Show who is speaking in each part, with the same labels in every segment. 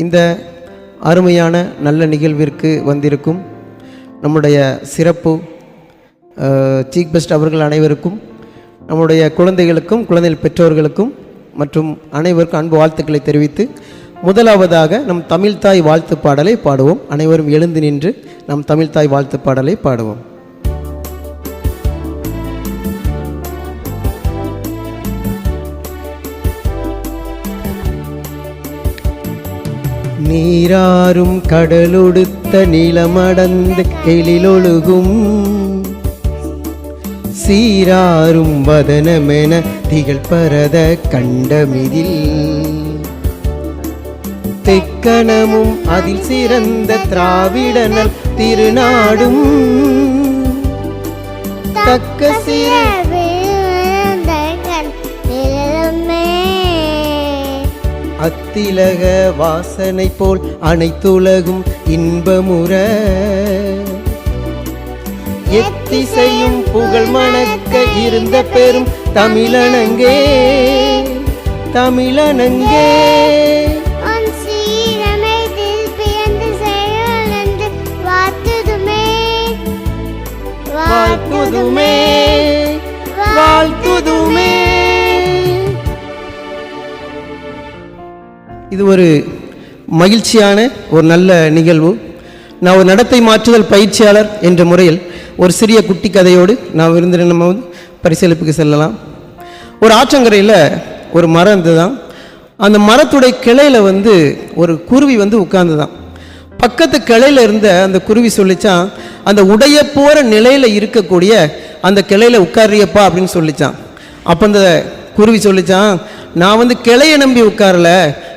Speaker 1: இந்த அருமையான நல்ல நிகழ்விற்கு வந்திருக்கும் நம்முடைய சிறப்பு சீஃப் கெஸ்ட் அவர்கள் அனைவருக்கும், நம்முடைய குழந்தைகளுக்கும் குழந்தைகள் பெற்றோர்களுக்கும் மற்றும் அனைவருக்கும் அன்பு வாழ்த்துக்களை தெரிவித்து, முதலாவதாக நம் தமிழ்தாய் வாழ்த்து பாடலை பாடுவோம். அனைவரும் எழுந்து நின்று நம் தமிழ்தாய் வாழ்த்து பாடலை பாடுவோம். நீராறும் கடலொடுத்த நிலமடந்த எழிலொழுகும் சீராறும் வதனமென திகழ் பரத கண்டமிதில் தெக்கணமும் அதில் சிறந்த திராவிடனல் திருநாடும் தக்க அத்திலக வாசனை போல் அனைத்துலகும் இன்பமுற எத்திசையும் புகழ் மணக்க இருந்த பெரும் தமிழனங்கே தமிழனங்கே வாழ்த்துதுமே வாழ்த்துதுமே. இது ஒரு மகிழ்ச்சியான ஒரு நல்ல நிகழ்வு. நான் ஒரு நடத்தை மாற்றுதல் பயிற்சியாளர் என்ற முறையில் ஒரு சிறிய குட்டி கதையோடு நான் விருந்தினர் நம்ம பரிசீலிப்புக்கு செல்லலாம். ஒரு ஆற்றங்கரையில் ஒரு மரம் இருந்துதான். அந்த மரத்துடைய கிளையில் ஒரு குருவி உட்கார்ந்துதான். பக்கத்து கிளையில் இருந்த அந்த குருவி சொல்லிச்சான், அந்த உடைய போகிற நிலையில் இருக்கக்கூடிய அந்த கிளையில் உட்காரியப்பா அப்படின்னு சொல்லிச்சான். அப்போ அந்த குருவி சொல்லிச்சான், நான் கிளையை நம்பி உட்காரல,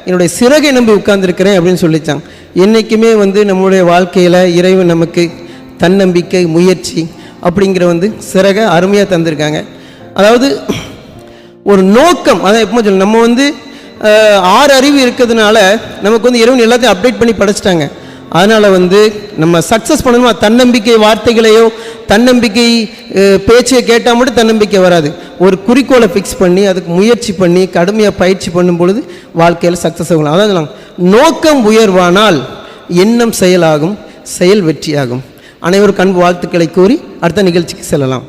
Speaker 1: என்னுடைய சிறகை நம்பி உட்கார்ந்துருக்கிறேன் அப்படின்னு சொல்லிச்சான். என்றைக்குமே நம்மளுடைய வாழ்க்கையில் இறைவன் நமக்கு தன்னம்பிக்கை, முயற்சி அப்படிங்கிற சிறகை அருமையாக தந்திருக்காங்க. அதாவது ஒரு நோக்கம், அதான் எப்போ சொல்லணும், நம்ம 6 அறிவு இருக்கிறதுனால நமக்கு இறைவன் எல்லாத்தையும் அப்டேட் பண்ணி படைச்சிட்டாங்க. அதனால் நம்ம சக்ஸஸ் பண்ணணுமா, தன்னம்பிக்கை வார்த்தைகளையோ தன்னம்பிக்கை பேச்சையை கேட்டால் மட்டும் தன்னம்பிக்கை வராது. ஒரு குறிக்கோளை ஃபிக்ஸ் பண்ணி அதுக்கு முயற்சி பண்ணி கடுமையாக பயிற்சி பண்ணும் பொழுது வாழ்க்கையில் சக்ஸஸ் ஆகலாம். அதாவது நோக்கம் உயர்வானால் எண்ணம் செயலாகும், செயல் வெற்றியாகும். அனைவருக்கும் அன்பு வாழ்த்துக்களை கூறி அடுத்த நிகழ்ச்சிக்கு செல்லலாம்.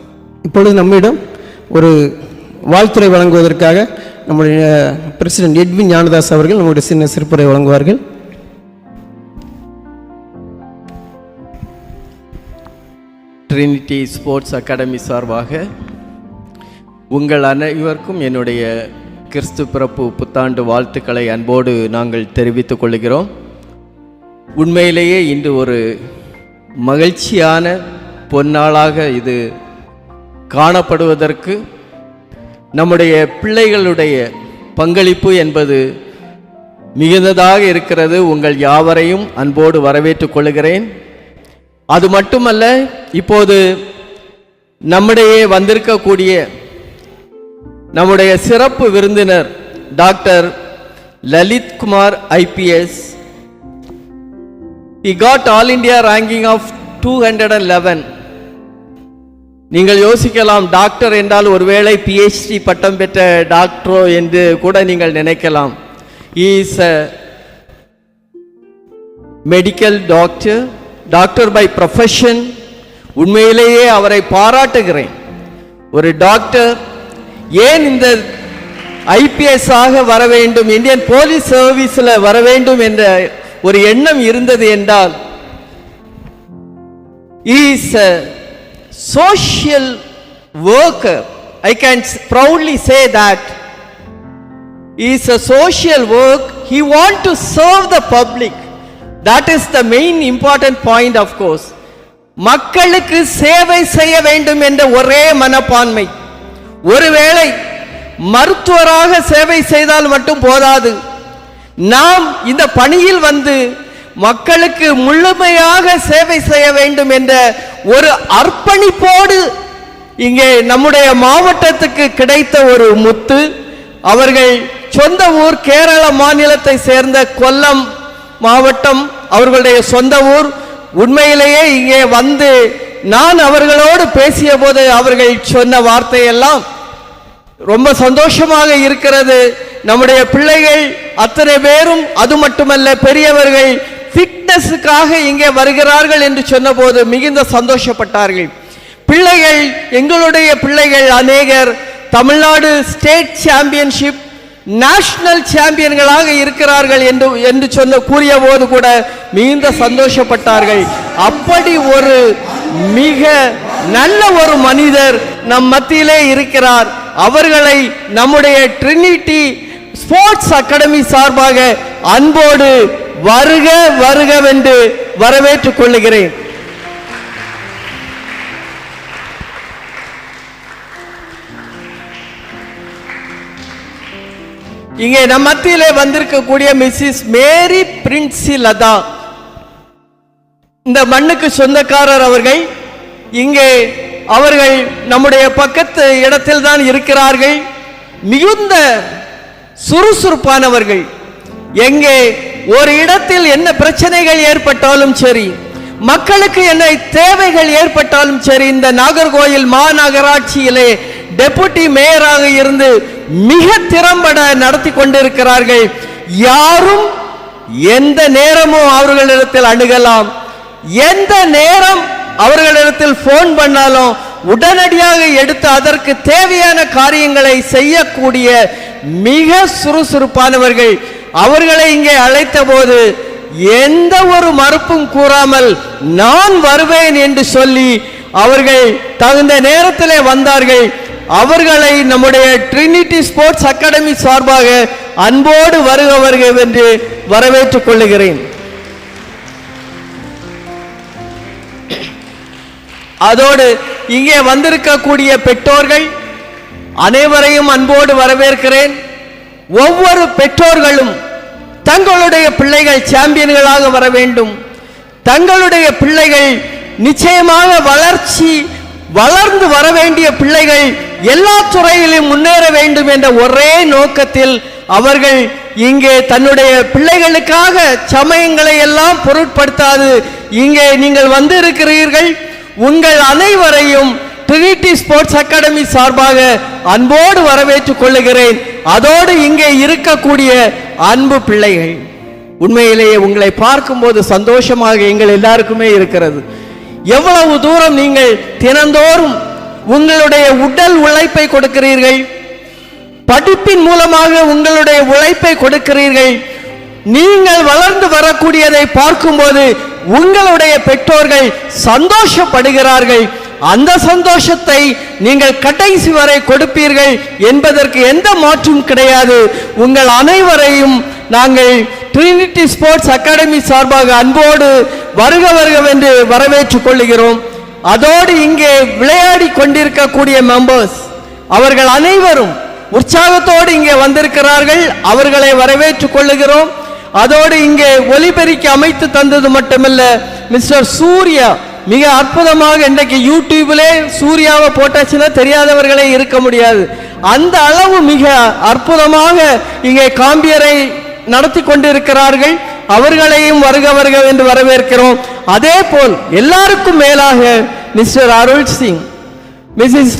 Speaker 1: இப்பொழுது நம்மிடம் ஒரு வாழ்த்துறை வழங்குவதற்காக நம்முடைய பிரசிடென்ட் எட்வின் ஞானதாஸ் அவர்கள் நம்முடைய சின்ன சிறப்புரை வழங்குவார்கள்.
Speaker 2: ட்ரினிட்டி ஸ்போர்ட்ஸ் அகாடமி சார்பாக உங்கள் அனைவருக்கும் என்னுடைய கிறிஸ்து பிறப்பு புத்தாண்டு வாழ்த்துக்களை அன்போடு நாங்கள் தெரிவித்துக் கொள்கிறோம். உண்மையிலேயே இன்று ஒரு மகிழ்ச்சியான பொன்னாளாக இது காணப்படுவதற்கு நம்முடைய பிள்ளைகளுடைய பங்களிப்பு என்பது மிகுந்ததாக இருக்கிறது. உங்கள் யாவரையும் அன்போடு வரவேற்றுக் கொள்கிறேன். அது மட்டுமல்ல, இப்போது நம்முடைய வந்திருக்கக்கூடிய நம்முடைய சிறப்பு விருந்தினர் doctor Lalit Kumar IPS. He got All India ranking of 211. நீங்கள் யோசிக்கலாம், டாக்டர் என்றால் ஒருவேளை PhD பட்டம் பெற்ற டாக்டரோ என்று கூட நீங்கள் நினைக்கலாம். He is a medical doctor, doctor by profession. உண்மையிலேயே அவரை பாராட்டுகிறேன். ஒரு டாக்டர் ஏன் இந்த IPS ஆக வர வேண்டும், இந்தியன் போலீஸ் சர்வீஸில் வர வேண்டும் என்ற ஒரு எண்ணம் இருந்தது என்றால், he is a social worker. I can proudly say that he is a social work. He want to serve the public. That is the main important point, of course. மக்களுக்கு சேவை செய்ய வேண்டும் என்ற ஒரே மனப்பான்மை. ஒருவேளை மருத்துவராக சேவை செய்தால் மட்டும் போதாது, நாம் இந்த பணியில் மக்களுக்கு முழுமையாக சேவை செய்ய வேண்டும் என்ற ஒரு அர்ப்பணிப்போடு இங்கே நம்முடைய மாவட்டத்துக்கு கிடைத்த ஒரு முத்து. அவர்கள் சொந்த ஊர் கேரள மாநிலத்தை சேர்ந்த கொல்லம் மாவட்டம் அவர்களுடைய சொந்த ஊர். உண்மையிலேயே இங்கே நான் அவர்களோடு பேசிய போது அவர்கள் சொன்ன வார்த்தையெல்லாம் ரொம்ப சந்தோஷமாக இருக்கிறது. நம்முடைய பிள்ளைகள் அத்தனை பேரும், அது மட்டுமல்ல பெரியவர்கள் ஃபிட்னஸுக்காக இங்கே வருகிறார்கள் என்று சொன்னபோது மிகுந்த சந்தோஷப்பட்டார்கள். பிள்ளைகள், எங்களுடைய பிள்ளைகள் அநேகர் தமிழ்நாடு ஸ்டேட் சாம்பியன்ஷிப், நேஷனல் சாம்பியன்களாக இருக்கிறார்கள் என்று கூறிய போது கூட மிகுந்த சந்தோஷப்பட்டார்கள். அப்படி ஒரு மிக நல்ல ஒரு மனிதர் நம் மத்தியிலே இருக்கிறார். அவர்களை நம்முடைய ட்ரினிட்டி ஸ்போர்ட்ஸ் அகாடமி சார்பாக அன்போடு வருக வருகவென்று வரவேற்றுக் கொள்ளுகிறேன். இங்கே நம் மத்தியிலே வந்திருக்கக்கூடிய மிஸ்ஸஸ் மேரி பிரின்சிலதா, இந்த மண்ணுக்கு சொந்தக்காரர் அவர்கள். இங்கே அவர்கள் நம்முடைய பக்கத்து இடத்தில் தான் இருக்கிறார்கள். மிகுந்த சுறுசுறுப்பானவர்கள். எங்கே ஒரு இடத்தில் என்ன பிரச்சனைகள் ஏற்பட்டாலும் சரி, மக்களுக்கு என்ன தேவைகள் ஏற்பட்டாலும் சரி, இந்த நாகர்கோயில் மாநகராட்சியிலே டெபுட்டி மேயராக இருந்து மிக திறம்பட நடத்தி கொண்டிருக்கிறார்கள். யாரும் எந்த நேரமும் அவர்களிடத்தில் அணுகலாம். எந்த நேரம் அவர்களிடத்தில் போன் பண்ணாலும் உடனடியாக எடுத்து அதற்கு தேவையான காரியங்களை செய்யக்கூடிய மிக சுறுசுறுப்பானவர்கள். அவர்களை இங்கே அழைத்த போது எந்த ஒரு மறுப்பும் கூறாமல் நான் வருவேன் என்று சொல்லி அவர்கள் தகுந்த நேரத்திலே வந்தார்கள். அவர்களை நம்முடைய ட்ரினிட்டி ஸ்போர்ட்ஸ் அகாடமி சார்பாக அன்போடு வருக வருக என்று வரவேற்றுக் கொள்ளுகிறேன். அதோடு இங்கே வந்திருக்கக்கூடிய பெற்றோர்கள் அனைவரையும் அன்போடு வரவேற்கிறேன். ஒவ்வொரு பெற்றோர்களும் தங்களுடைய பிள்ளைகள் சாம்பியன்களாக வர வேண்டும். தங்களுடைய பிள்ளைகள் நிச்சயமாக வளர்ந்து வர வேண்டிய பிள்ளைகள் எல்லா துறையிலும் முன்னேற வேண்டும் என்ற ஒரே நோக்கத்தில் அவர்கள் இங்கே தன்னுடைய பிள்ளைகளுக்காக சமயங்களை எல்லாம் பொருட்படுத்தாது இங்கே நீங்கள் வந்து இருக்கிறீர்கள். உங்கள் அனைவரையும் ட்ரினிட்டி ஸ்போர்ட்ஸ் அகாடமி சார்பாக அன்போடு வரவேற்றுக் கொள்ளுகிறேன். அதோடு இங்கே இருக்கக்கூடிய அன்பு பிள்ளைகள், உண்மையிலேயே உங்களை பார்க்கும்போது சந்தோஷமாக எங்கள் எல்லாருக்குமே இருக்கிறது. எவ்வளவு தூரம் நீங்கள் தினந்தோறும் உங்களுடைய உடல் உழைப்பை கொடுக்கிறீர்கள், படிப்பின் மூலமாக உங்களுடைய உழைப்பை கொடுக்கிறீர்கள். நீங்கள் வளர்ந்து வரக்கூடியதை பார்க்கும்போது உங்களுடைய பெற்றோர்கள் சந்தோஷப்படுகிறார்கள். அந்த சந்தோஷத்தை நீங்கள் கடைசி வரை கொடுப்பீர்கள் என்பதற்கு எந்த மாற்றும் கிடையாது. உங்கள் அனைவரையும் நாங்கள் ட்ரினிட்டி ஸ்போர்ட்ஸ் அகாடமி சார்பாக அன்போடு வருக வருகவென்று வரவேற்றுக் கொள்ளுகிறோம். அதோடு இங்கே விளையாடி கொண்டிருக்கக்கூடிய மெம்பர்ஸ் அவர்கள் அனைவரும் உற்சாகத்தோடு இங்கே வந்திருக்கிறார்கள். அவர்களை வரவேற்றுக் கொள்ளுகிறோம். அதோடு இங்கே ஒலிபெருக்கி அமைத்து தந்தது மட்டுமல்ல, மிஸ்டர் சூர்யா மிக அற்புதமாக, இன்றைக்கு யூடியூபிலே சூர்யாவை போட்டாச்சுன்னா தெரியாதவர்களே இருக்க முடியாது. அந்த அளவு மிக அற்புதமாக இங்கே காம்பியரை நடத்தி கொண்டிருக்கிறார்கள். அவர்களையும் வருக வருக என்று வரவேற்கிறோம். அதே போல் எல்லாருக்கும் மேலாக Mr Arul Singh, Mrs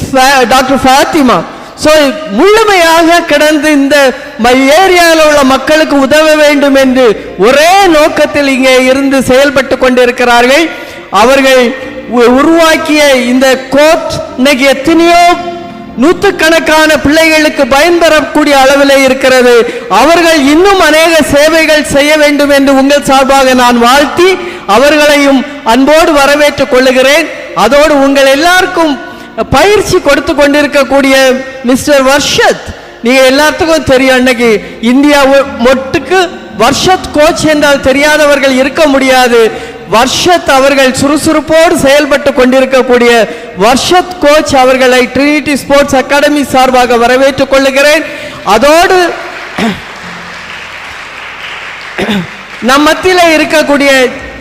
Speaker 2: doctor Fathima, so முழுமையாக கிடந்து இந்த ஏரியாவில் உள்ள மக்களுக்கு உதவ வேண்டும் என்று ஒரே நோக்கத்தில் இங்கே இருந்து செயல்பட்டு கொண்டிருக்கிறார்கள். அவர்கள் உருவாக்கிய இந்த கோர்ட் இன்னைக்கு எத்தனையோ நூற்றுக்கணக்கான பிள்ளைகளுக்கு பயன்பெறக்கூடிய அளவில் இருக்கிறது. அவர்கள் இன்னும் அநேக சேவைகள் செய்ய வேண்டும் என்று உங்கள் சார்பாக நான் வாழ்த்தி அவர்களையும் அன்போடு வரவேற்றுக் கொள்ளுகிறேன். அதோடு உங்கள் எல்லாருக்கும் பயிற்சி கொடுத்து கொண்டிருக்கக்கூடிய மிஸ்டர் வர்ஷத், நீங்க எல்லாத்துக்கும் தெரியும், அன்னைக்கு இந்தியா மொட்டுக்கு வர்ஷத் கோச் என்றால் தெரியாதவர்கள் இருக்க முடியாது. வர்ஷத் அவர்கள் சுறுசுறுப்போடு செயல்பட்டு கொண்டிருக்கக்கூடிய வர்ஷத் கோச் அவர்களை ட்ரினிட்டி ஸ்போர்ட்ஸ் அகாடமி சார்பாக வரவேற்றுக் கொள்ளுகிறேன். அதோடு நம் மத்தியில் இருக்கக்கூடிய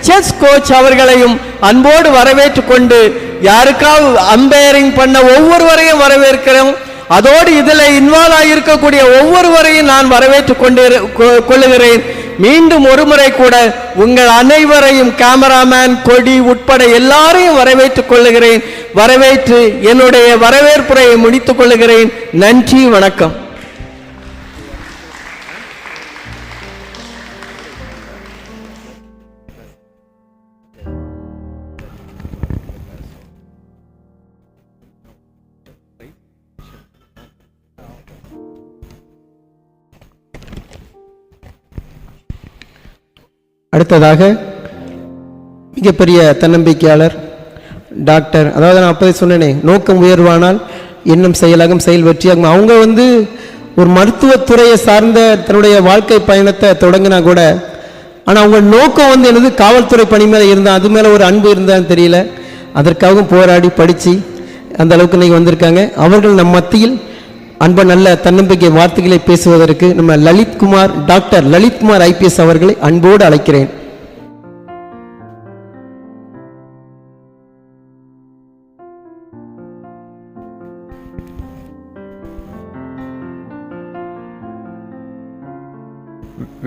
Speaker 2: செஸ் கோச் அவர்களையும் அன்போடு வரவேற்றுக் கொண்டு யாருக்காவது அம்பையரிங் பண்ண ஒவ்வொருவரையும் வரவேற்கிறோம். அதோடு இதில் இன்வால்வ் ஆகியிருக்கக்கூடிய ஒவ்வொருவரையும் நான் வரவேற்றுக் கொள்ளுகிறேன். மீண்டும் ஒருமுறை கூட உங்கள் அனைவரையும் கேமராமேன், கொடி உட்பட எல்லாரையும் வரவேற்றுக் கொள்ளுகிறேன். வரவேற்று என்னுடைய வரவேற்புரையை முடித்துக் கொள்ளுகிறேன். நன்றி, வணக்கம்.
Speaker 1: அடுத்ததாக மிகப்பெரிய தன்னம்பிக்கையாளர் டாக்டர், அதாவது நான் அப்போதே சொன்னேனே, நோக்கம் உயர்வானால் எண்ணம் செயலாகும், செயல் வெற்றியாகும். அவங்க ஒரு மருத்துவத்துறையை சார்ந்த தன்னுடைய வாழ்க்கை பயணத்தை தொடங்கினா கூட, ஆனால் அவங்க நோக்கம் என்னது, காவல்துறை பணி மேலே இருந்தால், அது மேலே ஒரு அன்பு இருந்தான்னு தெரியல, அதற்காகவும் போராடி படித்து அந்த அளவுக்கு இன்னைக்கு வந்திருக்காங்க. அவர்கள் நம் மத்தியில் அன்ப நல்ல தன்னம்பிக்கை வார்த்தைகளை பேசுவதற்கு நம்ம லலித்குமார், டாக்டர் லலித்குமார் ஐபிஎஸ் அவர்களை அன்போடு அழைக்கிறேன்.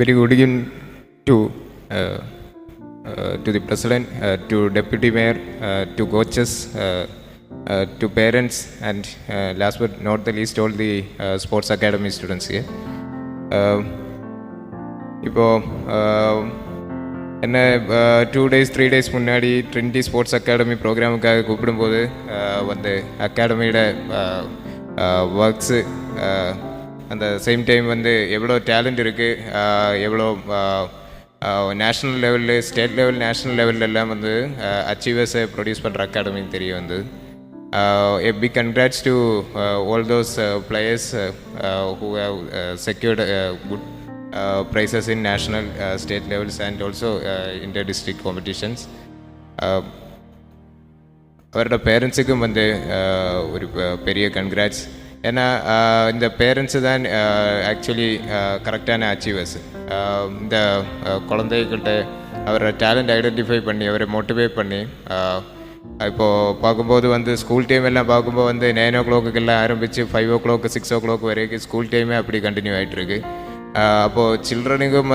Speaker 3: Very good evening to the President, to Deputy Mayor, to coaches, to parents, and last but not the least, all the sports academy students here. இப்போ என்ன 2 days 3 days முன்னாடி ட்ரினிட்டி ஸ்போர்ட்ஸ் அகாடமி ப்ரோக்ராமுக்காக கூப்பிடும்போது அகாடமியோட works அந்த same time எவ்வளோ talent இருக்குது, எவ்வளோ national லெவலில், state level, national லெவலில் எல்லாம் அச்சீவர்ஸை ப்ரொடியூஸ் பண்ணுற அகாடமின்னு தெரிய வந்தது. A big congrats to all those players who have secured good prizes in national, state levels and also inter-district competitions. அவரோட பேரண்ட்ஸுக்கும் ஒரு பெரிய கன்க்ராட்ஸ். ஏன்னா இந்த பேரண்ட்ஸு தான் ஆக்சுவலி கரெக்டான அச்சீவர்ஸ். இந்த குழந்தைகிட்ட அவரை டேலண்ட் ஐடென்டிஃபை பண்ணி அவரை மோட்டிவேட் பண்ணி, இப்போது பார்க்கும்போது ஸ்கூல் டைம் எல்லாம் பார்க்கும்போது 9 o'clock ஆரம்பித்து 5 o'clock 6 o'clock வரைக்கும் ஸ்கூல் டைமே அப்படி கண்டினியூ ஆகிட்டுருக்கு. அப்போது சில்ட்ரனுக்கும்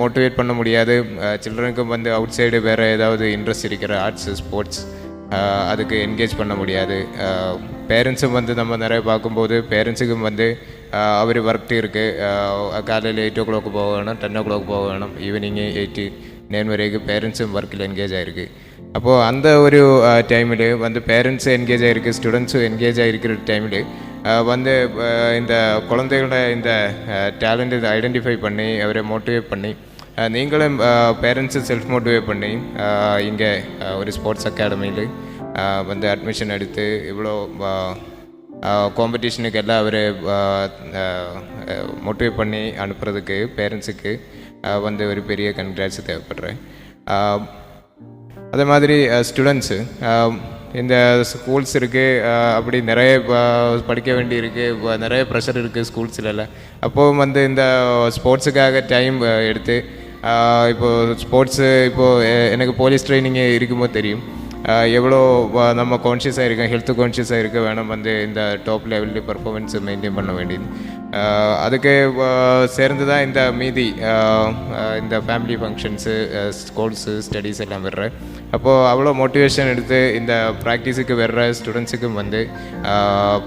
Speaker 3: மோட்டிவேட் பண்ண முடியாது, சில்ட்ரனுக்கும் அவுட் சைடு வேறு ஏதாவது இன்ட்ரெஸ்ட் இருக்கிற ஆர்ட்ஸு, ஸ்போர்ட்ஸ் அதுக்கு என்கேஜ் பண்ண முடியாது. பேரண்ட்ஸும் நம்ம நிறைய பார்க்கும்போது பேரண்ட்ஸுக்கும் அவர் ஒர்க் இருக்குது, காலையில் 8 o'clock போக வேணும், 10 o'clock போக வேணும், ஈவினிங்கு 8 9 வரைக்கும் பேரண்ட்ஸும் ஒர்க்கில் என்கேஜ் ஆகிருக்கு. அப்போது அந்த ஒரு டைமில் பேரண்ட்ஸும் என்கேஜ் ஆகிருக்கு, ஸ்டூடெண்ட்ஸும் என்கேஜ் ஆகிருக்கிற டைமில் இந்த குழந்தைகளோட இந்த டேலண்ட்டை ஐடென்டிஃபை பண்ணி அவரை மோட்டிவேட் பண்ணி, நீங்களும் பேரண்ட்ஸை செல்ஃப் மோட்டிவேட் பண்ணி இங்கே ஒரு ஸ்போர்ட்ஸ் அகாடமியில் அட்மிஷன் எடுத்து இவ்வளோ காம்படிஷனுக்கு எல்லாம் அவர் மோட்டிவேட் பண்ணி அனுப்புறதுக்கு பேரண்ட்ஸுக்கு ஒரு பெரிய கன்க்ராட்ஸ் தேவைப்படுறேன். அதே மாதிரி ஸ்டூடெண்ட்ஸு, இந்த ஸ்கூல்ஸ் இருக்குது, அப்படி நிறைய படிக்க வேண்டி இருக்குது, நிறைய ப்ரெஷர் இருக்குது ஸ்கூல்ஸ்லாம். அப்போது இந்த ஸ்போர்ட்ஸுக்காக டைம் எடுத்து, இப்போது ஸ்போர்ட்ஸு, இப்போது எனக்கு போலீஸ் ட்ரைனிங் இருக்கும்போது தெரியும் எவ்வளோ நம்ம கான்ஷியஸாக இருக்கோம், ஹெல்த்து கான்ஷியஸாக இருக்க வேணும், இந்த டாப் லெவலில் பர்ஃபார்மன்ஸை மெயின்டைன் பண்ண வேண்டியது. அதுக்கு சேர்ந்து தான் இந்த மீதி இந்த ஃபேமிலி ஃபங்க்ஷன்ஸு, ஸ்கூல்ஸு, ஸ்டடீஸ் எல்லாம் வர்றேன். அப்போது அவ்வளோ மோட்டிவேஷன் எடுத்து இந்த ப்ராக்டிஸுக்கு வர்ற ஸ்டூடெண்ட்ஸுக்கும்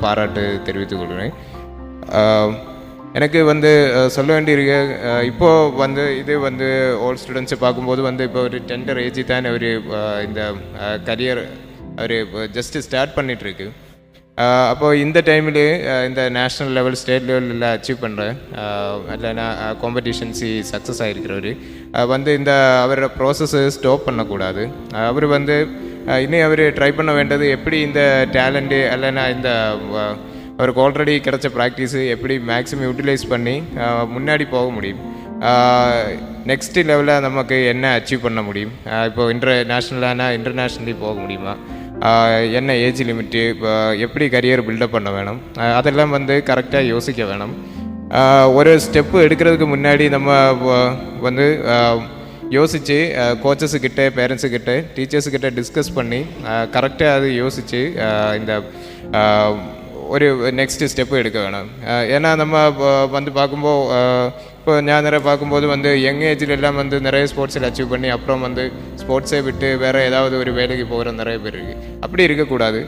Speaker 3: பாராட்டு தெரிவித்துக் கொள்கிறேன். எனக்கு சொல்ல வேண்டியிருக்கு, இப்போது இது ஓல்ட் ஸ்டூடெண்ட்ஸை பார்க்கும்போது இப்போ ஒரு டெண்டர் ஏஜ் தான் அவர் இந்த கரியர் அவர் ஜஸ்ட்டு ஸ்டார்ட் பண்ணிகிட்ருக்கு. அப்போது இந்த டைமில் இந்த நேஷ்னல் லெவல், ஸ்டேட் லெவலில் அச்சீவ் பண்ணுறேன், இல்லைன்னா காம்படிஷன்ஸு சக்ஸஸ் ஆகிருக்கிறவர் இந்த அவரோட ப்ராசஸை ஸ்டாப் பண்ணக்கூடாது. அவர் இனி அவர் ட்ரை பண்ண வேண்டியது எப்படி இந்த டேலண்ட்டு இல்லைன்னா இந்த அவருக்கு ஆல்ரெடி கிடைச்ச ப்ராக்டிஸு எப்படி மேக்ஸிமம் யூட்டிலைஸ் பண்ணி முன்னாடி போக முடியும், நெக்ஸ்ட் லெவலில் நமக்கு என்ன அச்சீவ் பண்ண முடியும், இப்போது இன்டர்நேஷ்னலானா இன்டர்நேஷ்னலி போக முடியுமா, என்ன ஏஜ் லிமிட்டு, எப்படி கரியர் பில்டப் பண்ண வேணும், அதெல்லாம் கரெக்டாக யோசிக்க வேணும். ஒரு ஸ்டெப்பு எடுக்கிறதுக்கு முன்னாடி நம்ம யோசித்து கோச்சஸுக்கிட்ட, பேரண்ட்ஸுக்கிட்ட, டீச்சர்ஸுக்கிட்ட டிஸ்கஸ் பண்ணி கரெக்டாக அது யோசித்து இந்த ஒரு நெக்ஸ்ட்டு ஸ்டெப்பு எடுக்க வேணும். ஏன்னா நம்ம பார்க்கும்போது இப்போ நான் நிறைய பார்க்கும்போது யங் ஏஜில் எல்லாம் நிறைய ஸ்போர்ட்ஸில் அச்சீவ் பண்ணி அப்புறம் ஸ்போர்ட்ஸை விட்டு வேறு ஏதாவது ஒரு வேலைக்கு போகிற நிறைய பேர் இருக்குது. அப்படி இருக்கக்கூடாது.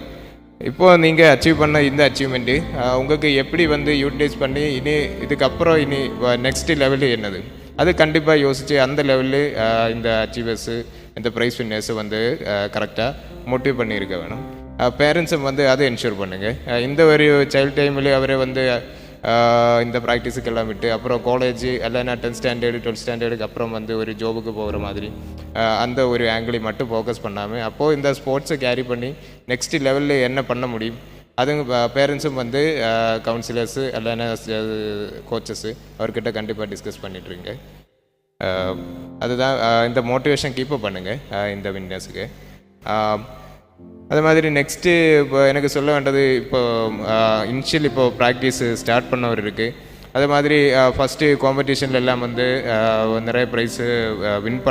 Speaker 3: இப்போது நீங்கள் அச்சீவ் பண்ண இந்த அச்சீவ்மெண்ட்டு உங்களுக்கு எப்படி யூட்டிலைஸ் பண்ணி இனி இதுக்கப்புறம் இனி நெக்ஸ்ட்டு லெவலு என்னது, அது கண்டிப்பாக யோசித்து அந்த லெவலில் இந்த அச்சீவர்ஸு, இந்த ப்ரைஸ் வின்னர்ஸு கரெக்டாக மோட்டிவ் பண்ணியிருக்க வேணும். பேரண்ட்ஸும் அதை என்ஷூர் பண்ணுங்கள். இந்த ஒரு சைல்ட் டைமில் அவரை இந்த ப்ராக்டிஸுக்கெல்லாம் விட்டு அப்புறம் காலேஜ் இல்லைன்னா 10th ஸ்டாண்டர்டு 12th ஸ்டாண்டர்டுக்கு அப்புறம் வந்து ஒரு ஜாபுக்கு போகிற மாதிரி அந்த ஒரு ஆங்கிளை மட்டும் ஃபோக்கஸ் பண்ணாமல் அப்போது இந்த ஸ்போர்ட்ஸை கேரி பண்ணி நெக்ஸ்ட் லெவலில் என்ன பண்ண முடியும் அதுங்க பேரண்ட்ஸும் வந்து கவுன்சிலர்ஸு இல்லைன்னா கோச்சஸ்ஸு அவர்கிட்ட கண்டிப்பாக டிஸ்கஸ் பண்ணிட்டுருங்க. அதுதான் இந்த மோட்டிவேஷன் கீப்பப் பண்ணுங்கள் இந்த வின்னர்ஸுக்கு. அது மாதிரி நெக்ஸ்ட்டு இப்போ எனக்கு சொல்ல வேண்டது இப்போ இனிஷியல் இப்போ ப்ராக்டிஸ் ஸ்டார்ட் பண்ணவர் இருக்குது. அது மாதிரி ஃபஸ்ட்டு காம்படிஷன்ல எல்லாம் வந்து நிறைய ப்ரைஸு வின்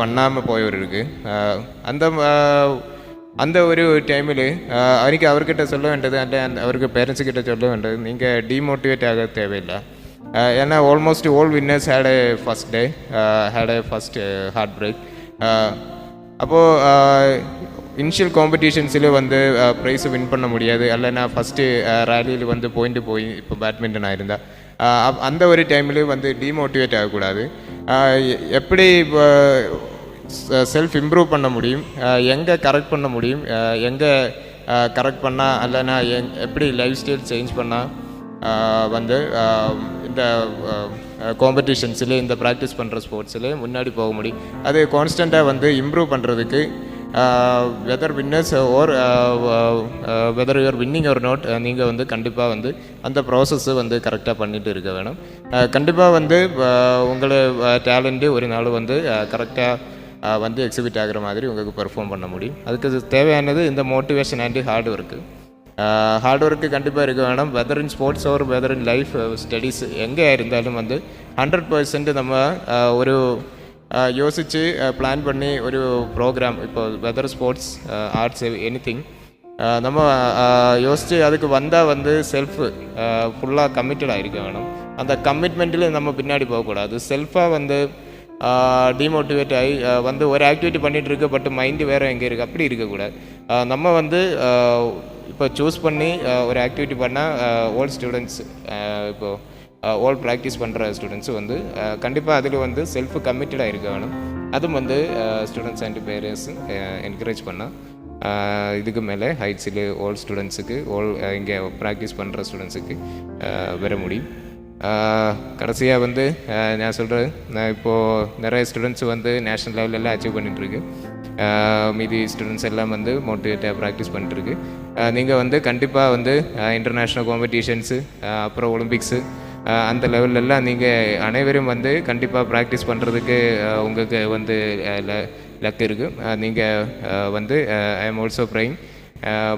Speaker 3: பண்ணாமல் போயவர் இருக்குது. அந்த ஒரு டைமில் அன்றைக்கி அவர்கிட்ட சொல்ல வேண்டியது அவருக்கு பேரண்ட்ஸுக்கிட்ட சொல்ல வேண்டியது நீங்கள் டீமோட்டிவேட் ஆக தேவையில்லை. ஏன்னா almost all winners had a first heart break. அப்போது இனிஷியல் காம்படிஷன்ஸில் வந்து ப்ரைஸை வின் பண்ண முடியாது இல்லைன்னா ஃபஸ்ட்டு ரேலியில் வந்து போய் இப்போ பேட்மிண்டன் ஆயிருந்தா அந்த ஒரு டைமில் வந்து டீமோட்டிவேட் ஆகக்கூடாது. எப்படி செல்ஃப் இம்ப்ரூவ் பண்ண முடியும், எங்கே கரெக்ட் பண்ண முடியும், எங்கே கரெக்ட் பண்ணால் இல்லைன்னா எப்படி லைஃப் ஸ்டைல் சேஞ்ச் பண்ணால் வந்து இந்த காம்படிஷன்ஸில் இந்த ப்ராக்டிஸ் பண்ணுற ஸ்போர்ட்ஸில் முன்னாடி போக முடியும். அது கான்ஸ்டண்ட்டாக வந்து இம்ப்ரூவ் பண்ணுறதுக்கு whether winners or whether you're winning or not நீங்கள் வந்து கண்டிப்பாக வந்து அந்த ப்ராசஸ்ஸை வந்து கரெக்டாக பண்ணிட்டு இருக்க வேணும். கண்டிப்பாக வந்து உங்களை டேலண்ட்டு ஒரு நாள் வந்து கரெக்டாக வந்து எக்ஸிபிட் ஆகிற மாதிரி உங்களுக்கு பெர்ஃபார்ம் பண்ண முடியும். அதுக்கு தேவையானது இந்த மோட்டிவேஷன் அண்ட் ஹார்ட் ஒர்க்கு கண்டிப்பாக இருக்க வேணும். Whether in sports or whether in life studies எங்கே இருந்தாலும் வந்து 100% நம்ம ஒரு யோசித்து பிளான் பண்ணி ஒரு ப்ரோக்ராம் இப்போ வெதர் ஸ்போர்ட்ஸ் ஆர்ட்ஸ் எனிதிங் நம்ம யோசித்து அதுக்கு வந்தால் வந்து செல்ஃபு ஃபுல்லாக கமிட்டடாக இருக்க வேணும். அந்த கமிட்மெண்ட்டில் நம்ம பின்னாடி போகக்கூடாது. செல்ஃபாக வந்து டிமோட்டிவேட் ஆகி வந்து ஒரு ஆக்டிவிட்டி பண்ணிகிட்டு இருக்கு பட் மைண்டு வேறு எங்கே இருக்குது அப்படி இருக்கக்கூடாது. நம்ம வந்து இப்போ சூஸ் பண்ணி ஒரு ஆக்டிவிட்டி பண்ணால் ஓல்ட் ஸ்டூடெண்ட்ஸ் இப்போது ஓல் ப்ராக்டிஸ் பண்ணுற ஸ்டூடெண்ட்ஸு வந்து கண்டிப்பாக அதில் வந்து செல்ஃப் கமிட்டடாக இருக்க வேணும். அதுவும் வந்து ஸ்டூடெண்ட்ஸ் அண்ட் பேரண்ட்ஸு என்கரேஜ் பண்ணால் இதுக்கு மேலே ஹைட்ஸில் ஓல்ட் ஸ்டூடெண்ட்ஸுக்கு இங்கே ப்ராக்டிஸ் பண்ணுற ஸ்டூடெண்ட்ஸுக்கு வர முடியும். கடைசியாக வந்து நான் சொல்கிறேன், நான் இப்போது நிறைய ஸ்டூடெண்ட்ஸ் வந்து நேஷ்னல் லெவலெல்லாம் அச்சீவ் பண்ணிகிட்ருக்கு. மீதி ஸ்டூடெண்ட்ஸ் எல்லாம் வந்து மோட்டிவேட்டாக ப்ராக்டிஸ் பண்ணிட்டுருக்கு. நீங்கள் வந்து கண்டிப்பாக வந்து இன்டர்நேஷ்னல் காம்படிஷன்ஸு அப்புறம் ஒலிம்பிக்ஸு அந்த லெவலெல்லாம் நீங்கள் அனைவரும் வந்து கண்டிப்பாக ப்ராக்டிஸ் பண்ணுறதுக்கு உங்களுக்கு வந்து லக் இருக்குது. நீங்கள் வந்து I am also praying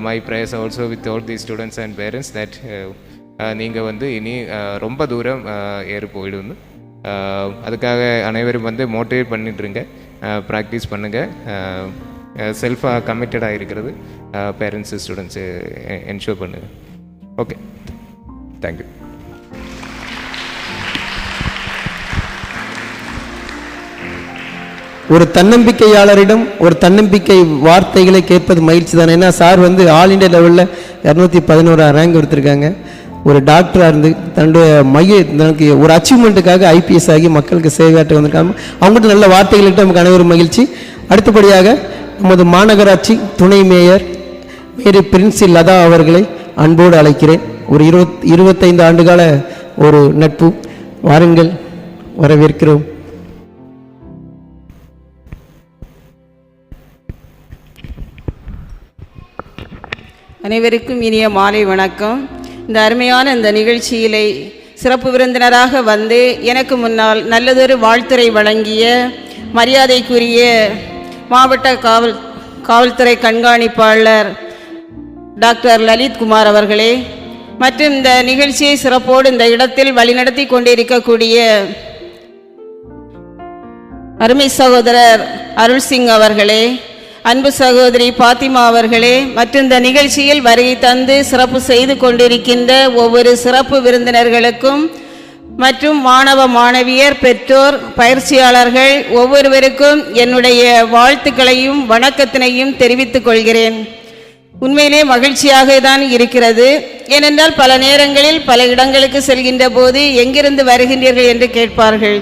Speaker 3: my prayers also with all the students and parents that நீங்கள் வந்து இனி ரொம்ப தூரம் ஏறி போயிடுன்னு அதுக்காக அனைவரும் வந்து மோட்டிவேட் பண்ணிட்டுருங்க, ப்ராக்டிஸ் பண்ணுங்கள். செல்ஃபாக கமிட்டடாக இருக்கிறது பேரண்ட்ஸு ஸ்டூடெண்ட்ஸு என்ஷூர் பண்ணுங்கள். Okay, thank you.
Speaker 1: ஒரு தன்னம்பிக்கையாளரிடம் ஒரு தன்னம்பிக்கை வார்த்தைகளை கேட்பது மகிழ்ச்சி தானே. ஏன்னா சார் வந்து ஆல் இண்டியா லெவலில் 211 ரேங்க் எடுத்திருக்காங்க. ஒரு டாக்டராக இருந்து தன்னுடைய தனக்கு ஒரு அச்சீவ்மெண்ட்டுக்காக ஐபிஎஸ் ஆகி மக்களுக்கு சேவையாற்ற வந்திருக்காங்க. அவங்கள்ட்ட நல்ல வார்த்தைகள்கிட்ட நமக்கு அனைவரும் மகிழ்ச்சி. அடுத்தபடியாக நமது மாநகராட்சி துணை மேயர் மேரி பிரின்சி லதா அவர்களை அன்போடு அழைக்கிறேன். ஒரு 25 ஆண்டுகால ஒரு நட்பு. வாருங்கள், வரவேற்கிறோம்.
Speaker 4: அனைவருக்கும் இனிய மாலை வணக்கம். இந்த அருமையான இந்த நிகழ்ச்சியிலே சிறப்பு விருந்தினராக வந்து எனக்கு முன்னால் நல்லதொரு வாழ்த்துரை வழங்கிய மரியாதைக்குரிய மாவட்ட காவல்துறை கண்காணிப்பாளர் டாக்டர் லலித்குமார் அவர்களே, மற்றும் இந்த நிகழ்ச்சியை சிறப்போடு இந்த இடத்தில் வழிநடத்தி கொண்டிருக்கக்கூடிய அருமை சகோதரர் அருள்சிங் அவர்களே, அன்பு சகோதரி பாத்திமா அவர்களே, மற்றும் இந்த நிகழ்ச்சியில் வருகை தந்து சிறப்பு செய்து கொண்டிருக்கின்ற ஒவ்வொரு சிறப்பு விருந்தினர்களுக்கும் மற்றும் மாணவ மாணவியர், பெற்றோர், பயிற்சியாளர்கள் ஒவ்வொருவருக்கும் என்னுடைய வாழ்த்துக்களையும் வணக்கத்தினையும் தெரிவித்துக் கொள்கிறேன். உண்மையிலே மகிழ்ச்சியாக தான் இருக்கிறது. ஏனென்றால் பல நேரங்களில் பல இடங்களுக்கு செல்கின்ற போது எங்கிருந்து வருகின்றீர்கள் என்று கேட்பார்கள்.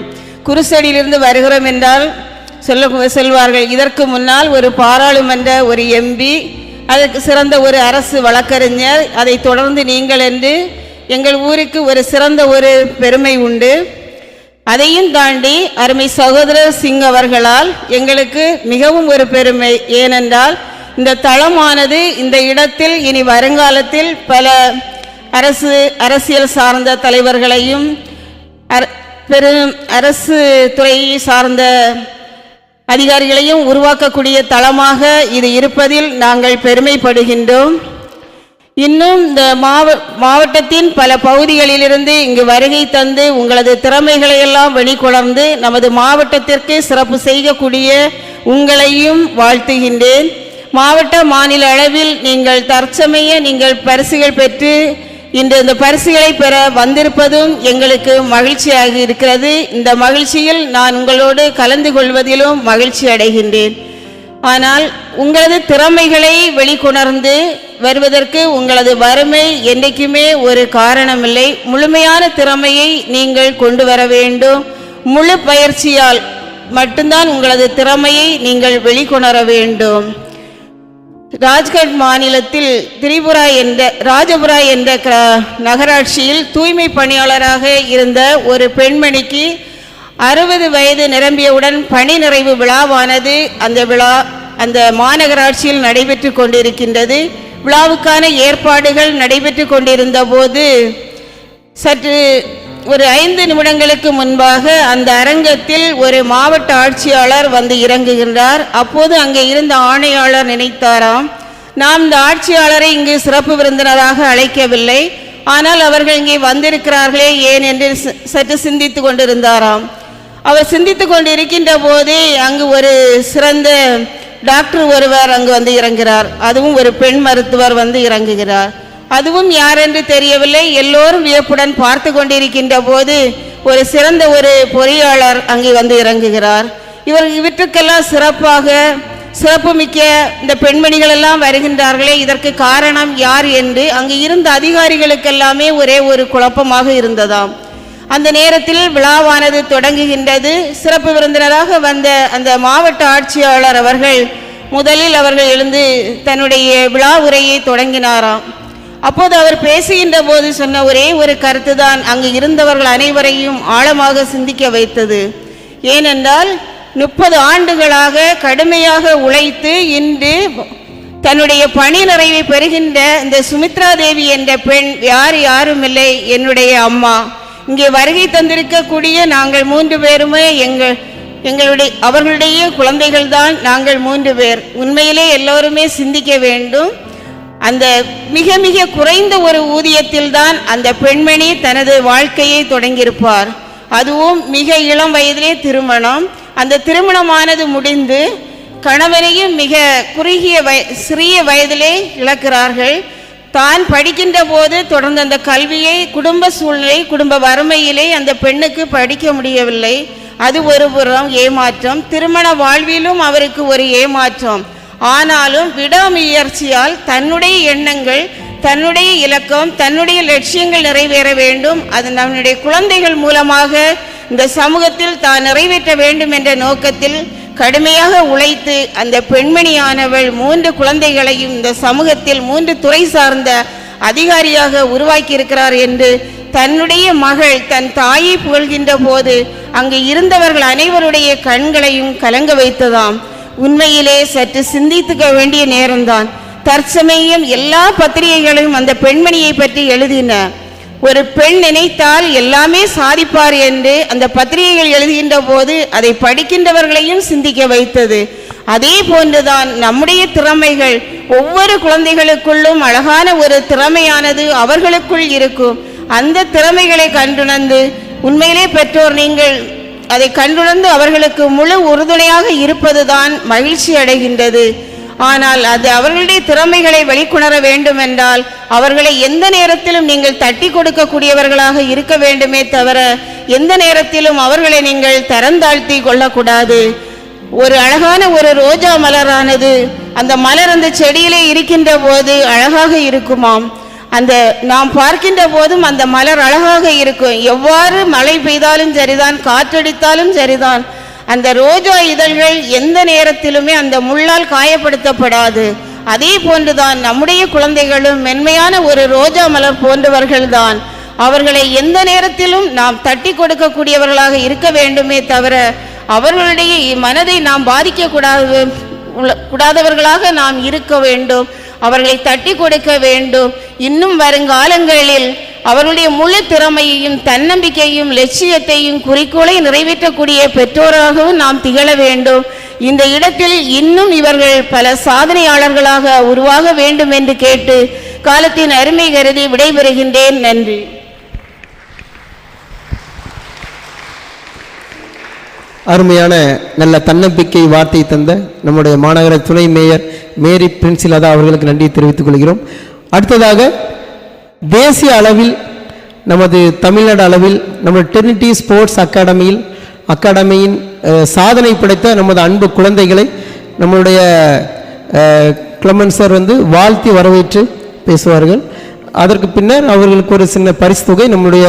Speaker 4: குருசடியிலிருந்து வருகிறோம் என்றால் சொல்வார்கள். இதற்கு முன்னால் ஒரு பாராளுமன்ற ஒரு எம்பி அதற்கு சிறந்த ஒரு அரசு வழக்கறிஞர், அதை தொடர்ந்து நீங்கள் என்று எங்கள் ஊருக்கு ஒரு சிறந்த ஒரு பெருமை உண்டு. அதையும் தாண்டி அருமை சகோதரர் சிங் அவர்களால் எங்களுக்கு மிகவும் ஒரு பெருமை. ஏனென்றால் இந்த தளமானது இந்த இடத்தில் இனி வருங்காலத்தில் பல அரசியல் சார்ந்த தலைவர்களையும் அரசு துறையை சார்ந்த அதிகாரிகளையும் உருவாக்கக்கூடிய தளமாக இது இருப்பதில் நாங்கள் பெருமைப்படுகின்றோம். இன்னும் இந்த மாவட்டத்தின் பல பகுதிகளிலிருந்து இங்கு வருகை தந்து உங்களது திறமைகளை எல்லாம் வெளிக்கொணர்ந்து நமது மாவட்டத்திற்கு சிறப்பு செய்யக்கூடிய உங்களையும் வாழ்த்துகின்றேன். மாவட்ட மாநில அளவில் நீங்கள் தற்சமய பரிசுகள் பெற்று இன்று இந்த பரிசுகளை பெற வந்திருப்பதும் எங்களுக்கு மகிழ்ச்சியாக இருக்கிறது. இந்த மகிழ்ச்சியில் நான் உங்களோடு கலந்து கொள்வதிலும் மகிழ்ச்சி அடைகின்றேன். ஆனால் உங்களது திறமைகளை வெளிக்கொணர்ந்து வருவதற்கு உங்களது வறுமை என்றைக்குமே ஒரு காரணமில்லை. முழுமையான திறமையை நீங்கள் கொண்டு வர வேண்டும். முழு பயிற்சியால் மட்டும்தான் உங்களது திறமையை நீங்கள் வெளிக்கொணர வேண்டும். ராஜ்கட் மாநிலத்தில் ராஜபுரா என்ற நகராட்சியில் தூய்மை பணியாளராக இருந்த ஒரு பெண்மணிக்கு 60 வயது நிரம்பியவுடன் பணி நிறைவு விழாவானது அந்த மாநகராட்சியில் நடைபெற்று கொண்டிருக்கின்றது. விழாவுக்கான ஏற்பாடுகள் நடைபெற்று கொண்டிருந்த போது சற்று ஒரு 5 நிமிடங்களுக்கு முன்பாக அந்த அரங்கத்தில் ஒரு மாவட்ட ஆட்சியாளர் வந்து இறங்குகின்றார். அப்போது அங்கே இருந்த ஆணையாளர் நினைத்தாராம், நாம் இந்த ஆட்சியாளரை இங்கு சிறப்பு விருந்தினராக அழைக்கவில்லை, ஆனால் அவர்கள் இங்கே வந்திருக்கிறார்களே ஏன் என்று சற்று சிந்தித்து கொண்டிருந்தாராம். அவர் சிந்தித்து கொண்டிருக்கின்ற போதே அங்கு ஒரு சிறந்த டாக்டர் ஒருவர் அங்கு வந்து இறங்குகிறார். அதுவும் ஒரு பெண் மருத்துவர் வந்து இறங்குகிறார். அதுவும் யார் என்று தெரியவில்லை. எல்லோரும் வியப்புடன் பார்த்து கொண்டிருக்கின்ற போது ஒரு சிறந்த ஒரு பொறியாளர் அங்கே வந்து இறங்குகிறார். இவற்றுக்கெல்லாம் சிறப்புமிக்க இந்த பெண்மணிகள் எல்லாம் வருகின்றார்களே, இதற்கு காரணம் யார் என்று அங்கு இருந்த அதிகாரிகளுக்கெல்லாமே ஒரே ஒரு குழப்பமாக இருந்ததாம். அந்த நேரத்தில் விழாவானது தொடங்குகின்றது. சிறப்பு விருந்தினராக வந்த அந்த மாவட்ட ஆட்சியாளர் முதலில் அவர்கள் எழுந்து தன்னுடைய விழா உரையை தொடங்கினாராம். அப்போது அவர் பேசுகின்ற போது சொன்ன ஒரே ஒரு கருத்து தான் அங்கு இருந்தவர்கள் அனைவரையும் ஆழமாக சிந்திக்க வைத்தது. ஏனென்றால் 30 ஆண்டுகளாக கடுமையாக உழைத்து இன்று தன்னுடைய பணி நிறைவை பெறுகின்ற இந்த சுமித்ரா தேவி என்ற பெண் யாருமில்லை, என்னுடைய அம்மா. இங்கே வருகை தந்திருக்கக்கூடிய நாங்கள் 3 பேருமே அவர்களுடைய குழந்தைகள் தான் நாங்கள் 3 பேர். உண்மையிலே எல்லோருமே சிந்திக்க வேண்டும். அந்த மிக மிக குறைந்த ஒரு ஊதியத்தில் தான் அந்த பெண்மணி தனது வாழ்க்கையை தொடங்கியிருப்பார். அதுவும் மிக இளம் வயதிலே திருமணம். அந்த திருமணமானது முடிந்து கணவனையும் மிக குறுகிய சிறிய வயதிலே இழக்கிறார்கள். தான் படிக்கின்ற போது தொடர்ந்து அந்த கல்வியை குடும்ப சூழ்நிலை குடும்ப வறுமையிலே அந்த பெண்ணுக்கு படிக்க முடியவில்லை. அது ஒரு புறம் ஏமாற்றம். திருமண வாழ்விலும் அவருக்கு ஒரு ஏமாற்றம். ஆனாலும் விடாமுயற்சியால் தன்னுடைய எண்ணங்கள், தன்னுடைய இலக்கம், தன்னுடைய லட்சியங்கள் நிறைவேற வேண்டும், அது நம்முடைய குழந்தைகள் மூலமாக இந்த சமூகத்தில் தான் நிறைவேற்ற வேண்டும் என்ற நோக்கத்தில் கடுமையாக உழைத்து அந்த பெண்மணியானவள் 3 குழந்தைகளையும் இந்த சமூகத்தில் 3 துறை சார்ந்த அதிகாரியாக உருவாக்கி இருக்கிறார் என்று தன்னுடைய மகள் தன் தாயை புகழ்கின்ற போது அங்கு இருந்தவர்கள் அனைவருடைய கண்களையும் கலங்க வைத்ததாம். உண்மையிலே சற்று சிந்தித்துக்க வேண்டிய நேரம்தான். தற்சமயம் எல்லா பத்திரிகைகளையும் அந்த பெண்மணியை பற்றி எழுதின. ஒரு பெண் நினைத்தால் எல்லாமே சாதிப்பார் என்று அந்த பத்திரிகைகள் எழுதுகின்ற போது அதை படிக்கின்றவர்களையும் சிந்திக்க வைத்தது. அதே போன்றுதான் நம்முடைய திறமைகள். ஒவ்வொரு குழந்தைகளுக்குள்ளும் அழகான ஒரு திறமையானது அவர்களுக்குள் இருக்கும். அந்த திறமைகளை கண்டுணர்ந்து உண்மையிலே பெற்றோர் நீங்கள் அதை கண்டுணர்ந்து அவர்களுக்கு முழு உறுதுணையாக இருப்பதுதான் மகிழ்ச்சி அடைகின்றது. ஆனால் அது அவர்களுடைய திறமைகளை வெளிக்கொணர வேண்டும் என்றால் அவர்களை எந்த நேரத்திலும் நீங்கள் தட்டி கொடுக்கக்கூடியவர்களாக இருக்க வேண்டுமே தவிர எந்த நேரத்திலும் அவர்களை நீங்கள் தரந்தாழ்த்தி கொள்ளக்கூடாது. ஒரு அழகான ஒரு ரோஜா மலரானது அந்த மலர் அந்த செடியிலே இருக்கின்ற போது அழகாக இருக்குமாம். அந்த நாம் பார்க்கின்ற போதும் அந்த மலர் அழகாக இருக்கும். எவ்வாறு மழை பெய்தாலும் சரிதான், காற்றடித்தாலும் சரிதான், அந்த ரோஜா இதழ்கள் எந்த நேரத்திலுமே அந்த முள்ளால் காயப்படுத்தப்படாது. அதே போன்றுதான் நம்முடைய குழந்தைகளும் மென்மையான ஒரு ரோஜா மலர் போன்றவர்கள்தான். அவர்களை எந்த நேரத்திலும் நாம் தட்டி கொடுக்கக்கூடியவர்களாக இருக்க வேண்டுமே தவிர அவர்களுடைய மனதை நாம் கூடாதவர்களாக நாம் இருக்க வேண்டும். அவர்களை தட்டி கொடுக்க வேண்டும். இன்னும் வருங்காலங்களில் அவர்களுடைய முழு திறமையையும் தன்னம்பிக்கையும் லட்சியத்தையும் குறிக்கோளை நிறைவேற்றக்கூடிய பெற்றோராகவும் நாம் திகழ வேண்டும். இந்த இடத்தில் இன்னும் இவர்கள் பல சாதனையாளர்களாக உருவாக வேண்டும் என்று கேட்டு காலத்தின் அருமை கருதி விடைபெறுகின்றேன். நன்றி.
Speaker 1: அருமையான நல்ல தன்னம்பிக்கை வார்த்தை தந்த நம்முடைய மாநகர துணை மேயர் மேரி பிரின்சிலதா அவர்களுக்கு நன்றி தெரிவித்துக் கொள்கிறோம். அடுத்ததாக தேசிய அளவில் நமது தமிழ்நாடு அளவில் நம்ம ட்ரினிட்டி ஸ்போர்ட்ஸ் அகாடமியின் சாதனை படைத்த நமது அன்பு குழந்தைகளை நம்மளுடைய கிளமன் சார் வாழ்த்தி வரவேற்று பேசுவார்கள். அதற்கு பின்னர் அவர்களுக்கு ஒரு சின்ன பரிசு தொகை நம்முடைய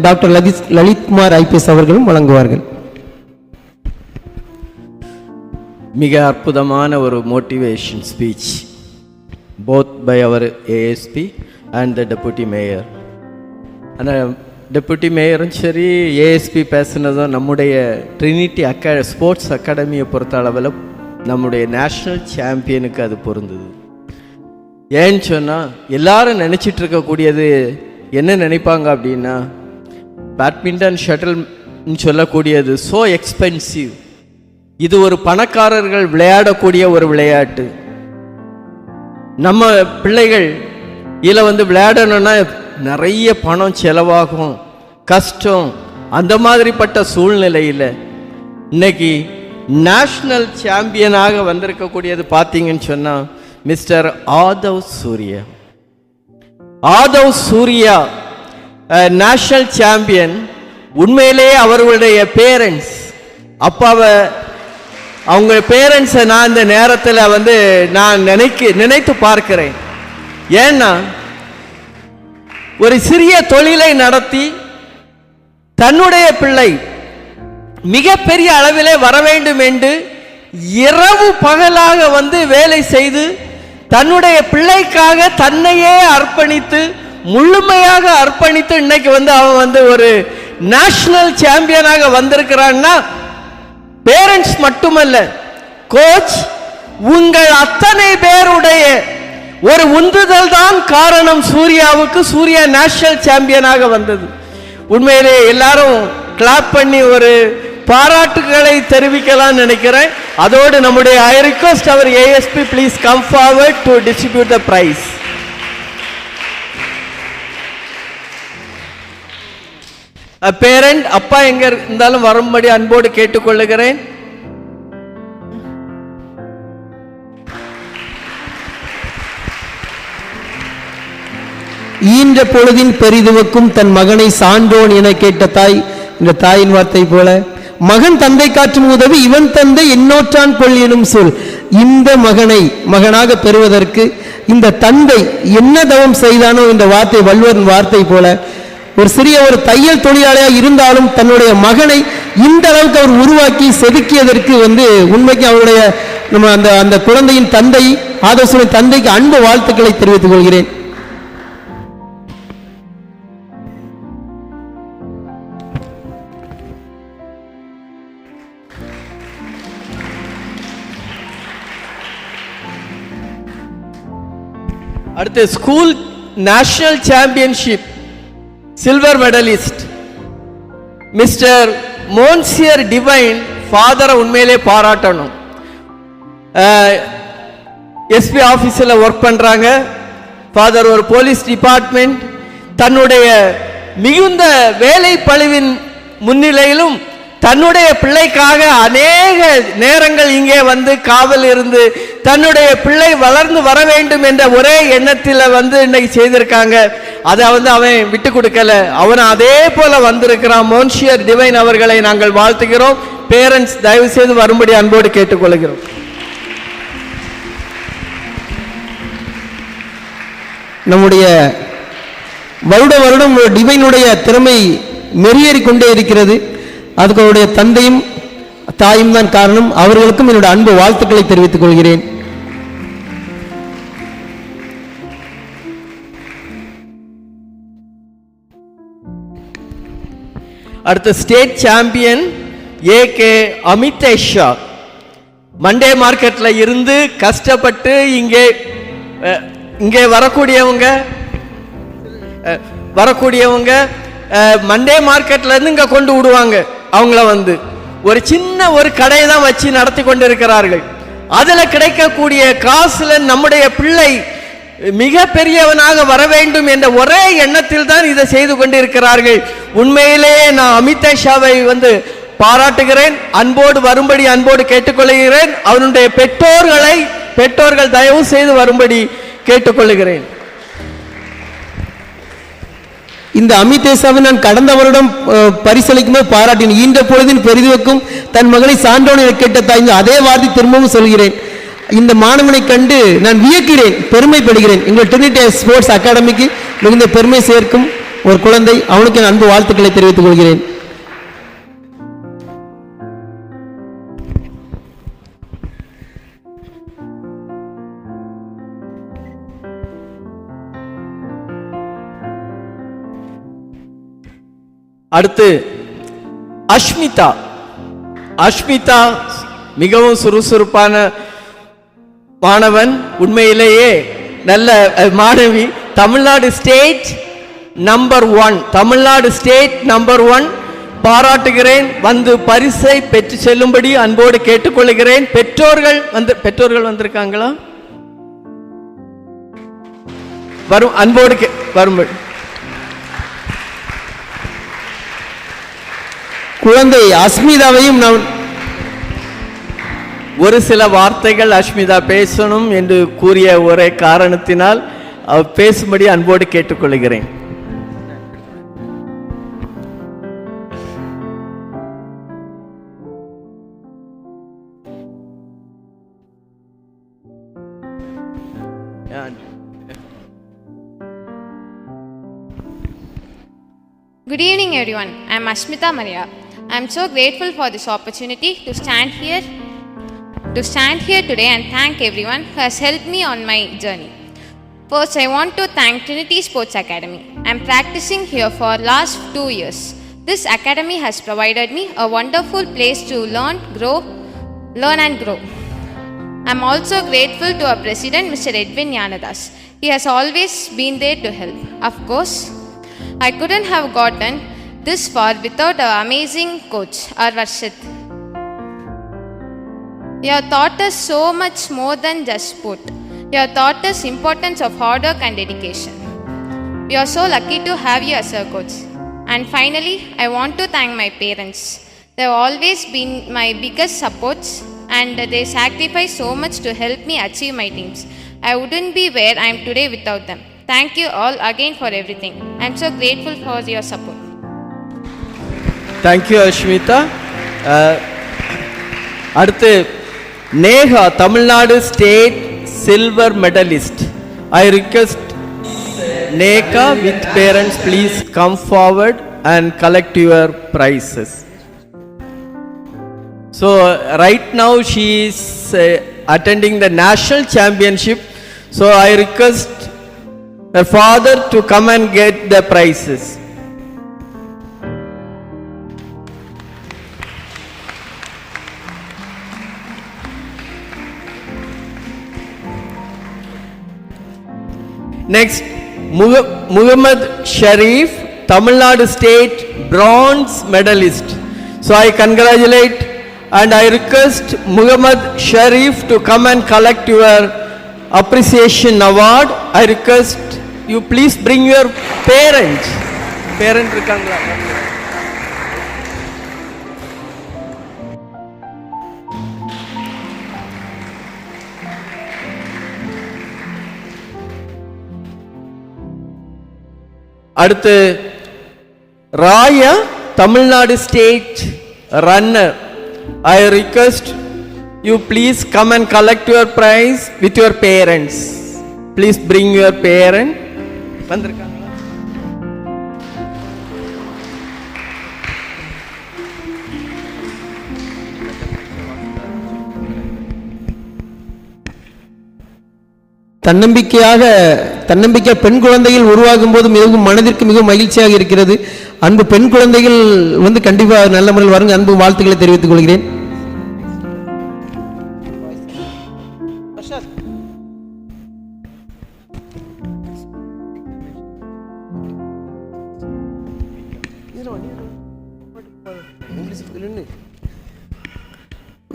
Speaker 1: டாக்டர் லலித்குமார் ஐபிஎஸ் அவர்களும் வழங்குவார்கள்.
Speaker 2: மிக அற்புதமான ஒரு motivation speech both by our ASP and the deputy mayor. ஆனால் டெபுட்டி மேயரும் சரி ஏஎஸ்பி பேசுனதும் நம்முடைய ட்ரினிட்டி ஸ்போர்ட்ஸ் அகாடமியை பொறுத்த அளவில் நம்முடைய நேஷ்னல் சாம்பியனுக்கு அது பொருந்தது. ஏன்னு சொன்னால் எல்லாரும் நினச்சிட்டு இருக்கக்கூடியது என்ன நினைப்பாங்க அப்படின்னா, பேட்மிண்டன் ஷட்டில்னு சொல்லக்கூடியது ஸோ எக்ஸ்பென்சிவ், இது ஒரு பணக்காரர்கள் விளையாடக்கூடிய ஒரு விளையாட்டு. நம்ம பிள்ளைகள் இதில் விளையாடணும்னா நிறைய பணம் செலவாகும், கஷ்டம். அந்த மாதிரிப்பட்ட சூழ்நிலையில் இன்னைக்கு நேஷ்னல் சாம்பியனாக வந்திருக்கக்கூடியது பார்த்தீங்கன்னு சொன்னால் Mister Aadhav Surya national champion. உண்மையிலேயே அவர்களுடைய பேரண்ட்ஸ் அப்பாவை அவங்க பேரண்ட்ஸை நான் இந்த நேரத்தில் நான் நினைத்து பார்க்கிறேன். ஏன்னா ஒரு சிறிய தொழிலை நடத்தி தன்னுடைய பிள்ளை மிகப்பெரிய அளவிலே வர வேண்டும் என்று இரவு பகலாக வேலை செய்து தன்னுடைய பிள்ளைக்காக தன்னையே அர்ப்பணித்து முழுமையாக அர்ப்பணித்து இன்னைக்கு அவன் ஒரு நேஷனல் சாம்பியனாக வந்திருக்கிறான்னா பேரண்ட்ஸ் மட்டுமல்ல, கோச், உங்கள் அத்தனை பேருடைய ஒரு உந்துதல் தான் காரணம் சூர்யா நேஷனல் சாம்பியனாக வந்தது. உண்மையிலே எல்லாரும் கிளாப் பண்ணி ஒரு பாராட்டுகளை தெரிவிக்கலாம் நினைக்கிறேன். அதோடு நம்முடைய I request our ASP please come forward to distribute the prize. Parent அப்பா எங்க இருந்தாலும் வரும்படி அன்போடு கேட்டுக்கொள்ளுகிறேன்.
Speaker 1: ஈன்ற பொழுதின் பெரிதுவக்கும் தன் மகனை சான்றோன் என கேட்ட தாய் இந்த தாயின் வார்த்தை போல, மகன் தந்தை காற்றும் உதவி இவன் தந்தை என்னோற்றான் கொள் எனும் சொல். இந்த மகனை மகனாக பெறுவதற்கு இந்த தந்தை என்ன தவம் செய்தானோ இந்த வார்த்தை வள்ளுவரின் வார்த்தை போல, ஒரு சிறிய ஒரு தையல் தொழிலாளியாக இருந்தாலும் தன்னுடைய மகனை இந்த அளவுக்கு அவர் உருவாக்கி செதுக்கியதற்கு உண்மைக்கு அவருடைய நம்ம அந்த குழந்தையின் தந்தை ஆதோசனை தந்தைக்கு அன்பு வாழ்த்துக்களை தெரிவித்துக் கொள்கிறேன்.
Speaker 2: அடுத்து school national championship silver medallist Mr Monsignor Divine ஃபாதரை உண்மையிலே பாராட்டணும். எஸ்பி ஆஃபீஸில் ஒர்க் பண்ணுறாங்க. ஃபாதர் ஒரு போலீஸ் டிபார்ட்மெண்ட். தன்னுடைய மிகுந்த வேலை பளுவின் முன்னிலையிலும் தன்னுடைய பிள்ளைக்காக அநேக நேரங்கள் இங்கே காவல் இருந்து தன்னுடைய பிள்ளை வளர்ந்து வர வேண்டும் என்ற ஒரே எண்ணத்தில் இன்னைக்கு செய்திருக்காங்க. அதை அவன் விட்டு கொடுக்கல. அவன் அதே போல வந்திருக்கிறான். மோன்சியர் டிவைன் அவர்களை நாங்கள் வாழ்த்துகிறோம். பேரண்ட்ஸ் தயவு செய்து வரும்படி அன்போடு கேட்டுக்கொள்கிறோம்.
Speaker 1: நம்முடைய வருடம் டிவைனுடைய திறமை மெருகேறி கொண்டே இருக்கிறது. அதுக்கு அவருடைய தந்தையும் தாயும் தான் காரணம். அவர்களுக்கும் என்னுடைய அன்பு வாழ்த்துக்களை தெரிவித்துக் கொள்கிறேன்.
Speaker 2: அடுத்து ஸ்டேட் சாம்பியன் ஏகே அமிதேஷா. மண்டே மார்க்கெட்டில் இருந்து கஷ்டப்பட்டு இங்கே வரக்கூடியவங்க மண்டே மார்க்கெட்ல இருந்து இங்கே கொண்டு விடுவாங்க. அவங்கள ஒரு சின்ன ஒரு கடையை தான் வச்சு நடத்தி கொண்டு இருக்கிறார்கள். அதில் கிடைக்கக்கூடிய காசுல நம்முடைய பிள்ளை மிக பெரியவனாக வர வேண்டும் என்ற ஒரே எண்ணத்தில் தான் இதை செய்து கொண்டிருக்கிறார்கள். உண்மையிலேயே நான் அமிதேஷாவை பாராட்டுகிறேன். அன்போடு வரும்படி அன்போடு கேட்டுக்கொள்கிறேன். அவனுடைய பெற்றோர்கள் தயவு செய்து வரும்படி கேட்டுக்கொள்கிறேன்.
Speaker 1: இந்த அமிதேஷாவை நான் கடந்த வருடம் பரிசளிக்கும் போது பாராட்டினேன். ஈன்ற பொழுதின் பெரிதுவக்கும் தன் மகளை சான்றோன் என கேட்ட தாய்ந்து அதே வார்த்தை திரும்பவும் சொல்கிறேன். இந்த மாணவனை கண்டு நான் வியக்கிறேன், பெருமைப்படுகிறேன். எங்கள் ட்ரினிட்டி ஸ்போர்ட்ஸ் அகாடமிக்கு மிகுந்த பெருமை சேர்க்கும் ஒரு குழந்தை. அவனுக்கு அன்பு வாழ்த்துக்களை தெரிவித்துக் கொள்கிறேன்.
Speaker 2: அடுத்து அஷ்மிதா மிகவும் சுறுசுறுப்பான மாணவன், உண்மையிலேயே நல்ல மாணவி. தமிழ்நாடு ஸ்டேட் நம்பர் 1 பாராட்டுகிறேன். பரிசை பெற்று செல்லும்படி அன்போடு கேட்டுக்கொள்கிறேன். பெற்றோர்கள் வந்திருக்காங்களா? அன்போடு வரும்படி.
Speaker 1: குழந்தை அஸ்மிதாவையும் நான்
Speaker 2: ஒரு சில வார்த்தைகள் அஷ்மிதா பேசணும் என்று கூறிய ஒரே காரணத்தினால் பேசும்படி அன்போடு கேட்டுக்கொள்கிறேன்.
Speaker 5: Good evening everyone. I am Ashmita Maria. I am so grateful for this opportunity to stand here today and thank everyone who has helped me on my journey. First, I want to thank Trinity Sports Academy. I am practicing here for last 2 years. This academy has provided me a wonderful place to learn and grow. I am also grateful to our president, Mr. Edwin Yanadas. He has always been there to help. Of course, I couldn't have gotten this far without our amazing coach, our Varshit. You have taught us so much more than just sport. You have taught us importance of hard work and dedication. We are so lucky to have you as a coach. And finally, I want to thank my parents. They have always been my biggest supports and they sacrifice so much to help me achieve my dreams. I wouldn't be where I am today without them. Thank you all again for everything. I am so grateful for your support.
Speaker 2: Thank you, Ashmita. அடுத்து Neha, Tamil Nadu state silver medallist. I request Neka with parents please come forward and collect your prizes. So right now she is attending the national championship. So I request her father to come and get the prizes. Next, Muhammad Sharif, Tamil Nadu State bronze medalist. So I congratulate and I request Muhammad Sharif to come and collect your appreciation award. I request you please bring your parent irukanga. அடுத்து Raya, Tamil Nadu state runner. I request you please come and collect your prize with your parents. Please bring your parent. வந்திருக்காங்களா?
Speaker 1: தன்னம்பிக்கை பெண் குழந்தைகள் உருவாகும் போது மிகவும் மனதிற்கு மிகவும் மகிழ்ச்சியாக இருக்கிறது. அன்பு பெண் குழந்தைகள் கண்டிப்பாக நல்ல முறையில் வருங்க. அன்பு வாழ்த்துக்களை தெரிவித்துக் கொள்கிறேன்.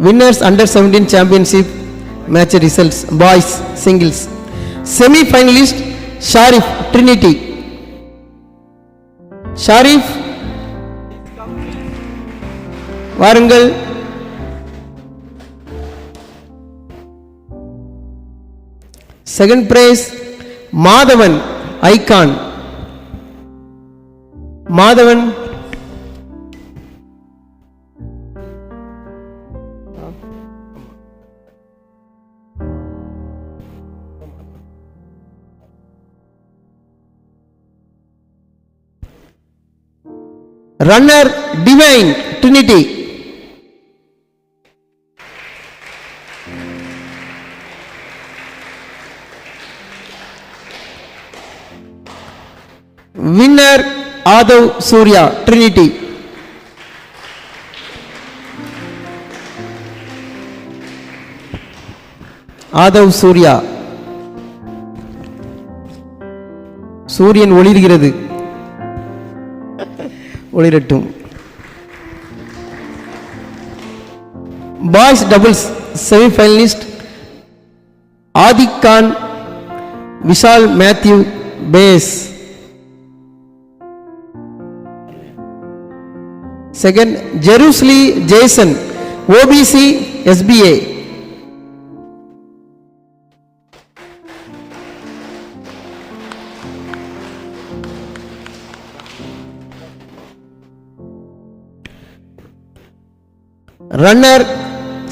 Speaker 1: Winners under 17 championship match results boys singles. Semi finalist Sharif Trinity. Sharif வாருங்கள். Second prize Madhavan Icon. Madhavan Runner Divine Trinity. Winner Adav Surya Trinity. Adav Surya. சூரியன் ஒளிர்கிறது, ஒளிரட்டும். Boys doubles semi finalist Aadhik Khan Vishal Mathew பேஸ். Second Jerusly Jason OPC SPA. Runner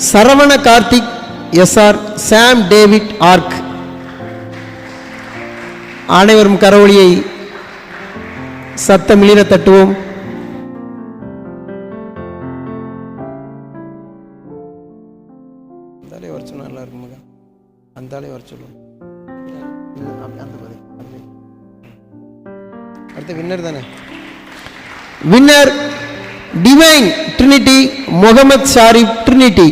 Speaker 1: Saravana Karthik SR Sam David ஆர்க். அனைவரும் கரவொலியை சத்தமிளிர தட்டுவோம். நல்லா இருக்கும், அந்த வர சொல்லுவோம். அடுத்த வின்னர் தானே. Winner Divine Trinity Mohammed Sharif Trinity.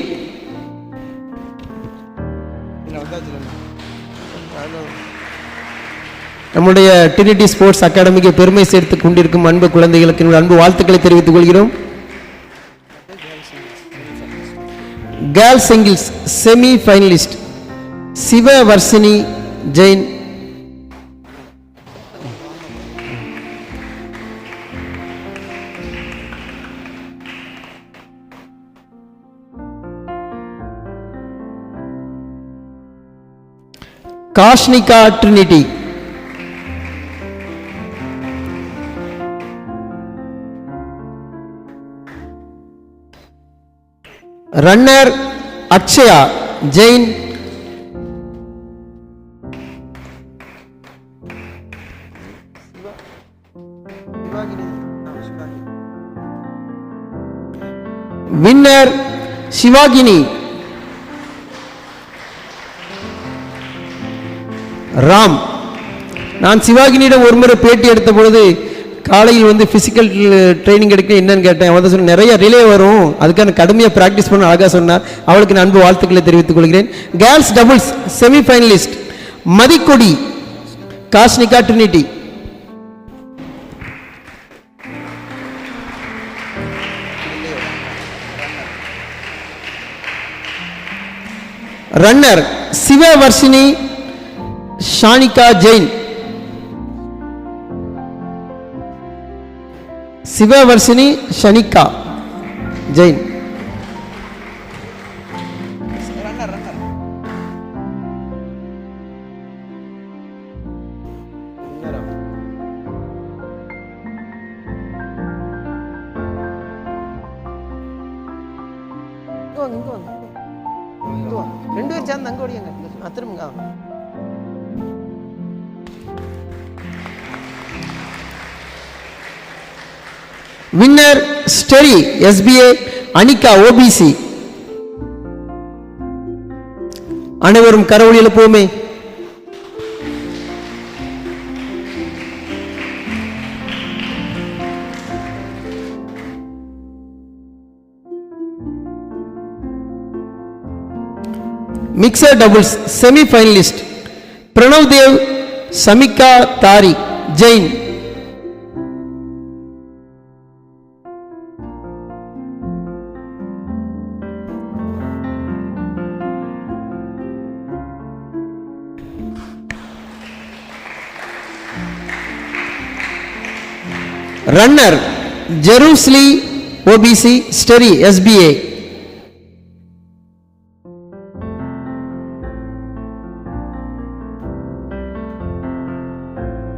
Speaker 1: நம்முடைய ட்ரினிட்டி ஸ்போர்ட்ஸ் அகாடமிக்கு பெருமை சேர்த்து கொண்டிருக்கும் அன்பு குழந்தைகளுக்கு அன்பு வாழ்த்துக்களை தெரிவித்துக் கொள்கிறோம். Girls singles semi finalist Sivavarshini Jain. Kashnika Trinity. Runner Akshaya Jain. Winner Sivagini. Ram. நான் சிவாகினியிடம் ஒருமுறை பேட்டி எடுத்த பொழுது காலையில் பிசிக்கல் ட்ரைனிங் எடுக்க என்னன்னு கேட்டேன். அவன் சொன்ன நிறைய ரிலே வரும், அதுக்கான கடுமையாக ப்ராக்டிஸ் பண்ண அழகாக சொன்னார். அவளுக்கு நான் அன்பு வாழ்த்துக்களை தெரிவித்துக் கொள்கிறேன். Girls doubles semi finalist Mathikodi Kashnika Trinity. Runner Sivavarshini Shanika Jain. Sivavarshini Shanika Jain. ரெண்டு பேர் சேர்ந்து அங்க ஓடியாங்க திரும்ப. வின்னர் ஸ்டெரி எஸ்பிஏ அனிகா ஓபிசி. அனைவரும் கரவொலி எழுப்புவோமே. Mixed doubles semi finalist Pranav Dev, Samika Dhari, Jain. Runner Jerusly OPC ஸ்டெரி எஸ்பிஏ.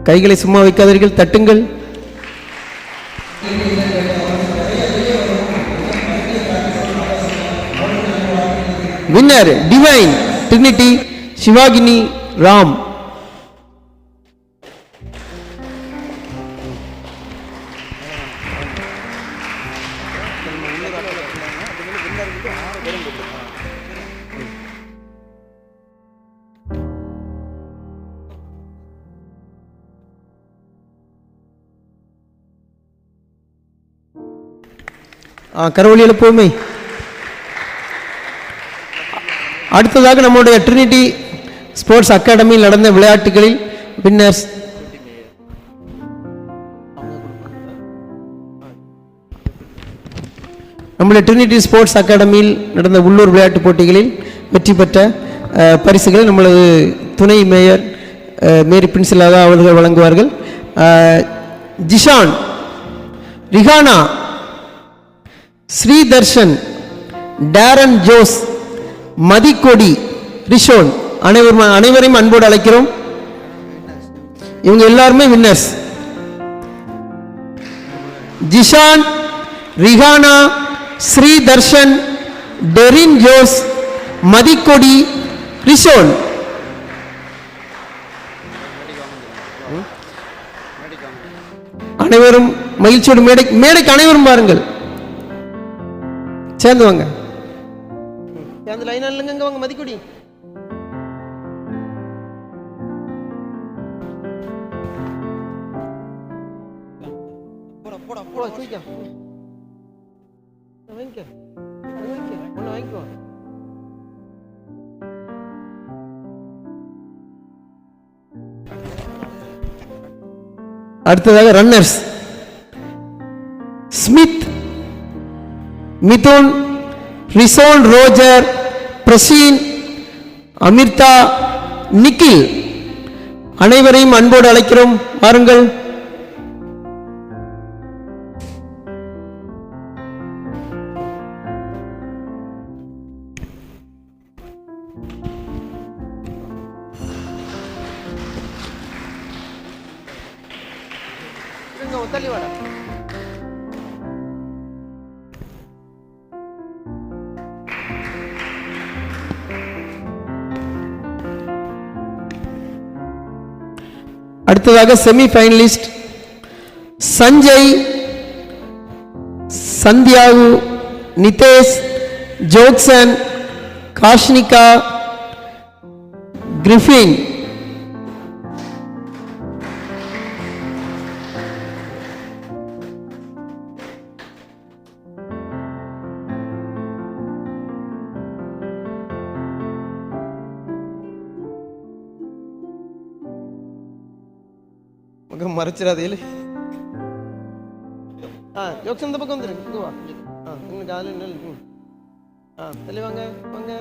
Speaker 1: கைகளை சும்மா வைக்காதீர்கள், தட்டுங்கள். Winner Divine Trinity Sivagini Ram. கரவொலி எழுப்புவோமே. அடுத்ததாக நம்முடைய ட்ரினிட்டி ஸ்போர்ட்ஸ் அகாடமியில் நடந்த விளையாட்டுகளில் வின்னர்ஸ் நம்முடைய ட்ரினிட்டி ஸ்போர்ட்ஸ் அகாடமியில் நடந்த உள்ளூர் விளையாட்டுப் போட்டிகளில் வெற்றி பெற்ற பரிசுகளை நம்மளது துணை மேயர் மேரி பிரின்சிலாக அவர்கள் வழங்குவார்கள். ஜிஷான், ரிஹானா, ஸ்ரீதர்ஷன், டேரன் ஜோஸ், மதிக்கொடி, ரிஷோன் அனைவரையும் அன்போடு அழைக்கிறோம். இவங்க எல்லாருமே வின்னர்ஸ். ஜிஷான், ரிஹானா, ஸ்ரீதர்ஷன், டெரின் ஜோஸ், மதிக்கொடி, ரிஷோன். அனைவரும் மகிழ்ச்சியோடு மேடைக்கு அனைவரும் பாருங்கள். சேர்ந்து வாங்க, சேர்ந்து லைனா இல்லைங்க வாங்க. மதிக்கொடி அடுத்ததாக runners Smith, Mithun, Rishon, Roger, Praseen, Amritha, Nikhil அனைவரையும் அன்போடு அழைக்கிறோம். வாருங்கள். அடுத்ததாக semi finalist Sanjay, Santhiyagu, Nitesh, Jokson, Kashnika, Griffin. மறைச்சிடாதே. யோக்சன் இந்த பக்கம் வந்துரு. இங்க வா. இங்க ஜாலி நில்லு. தள்ளி வாங்க வாங்க.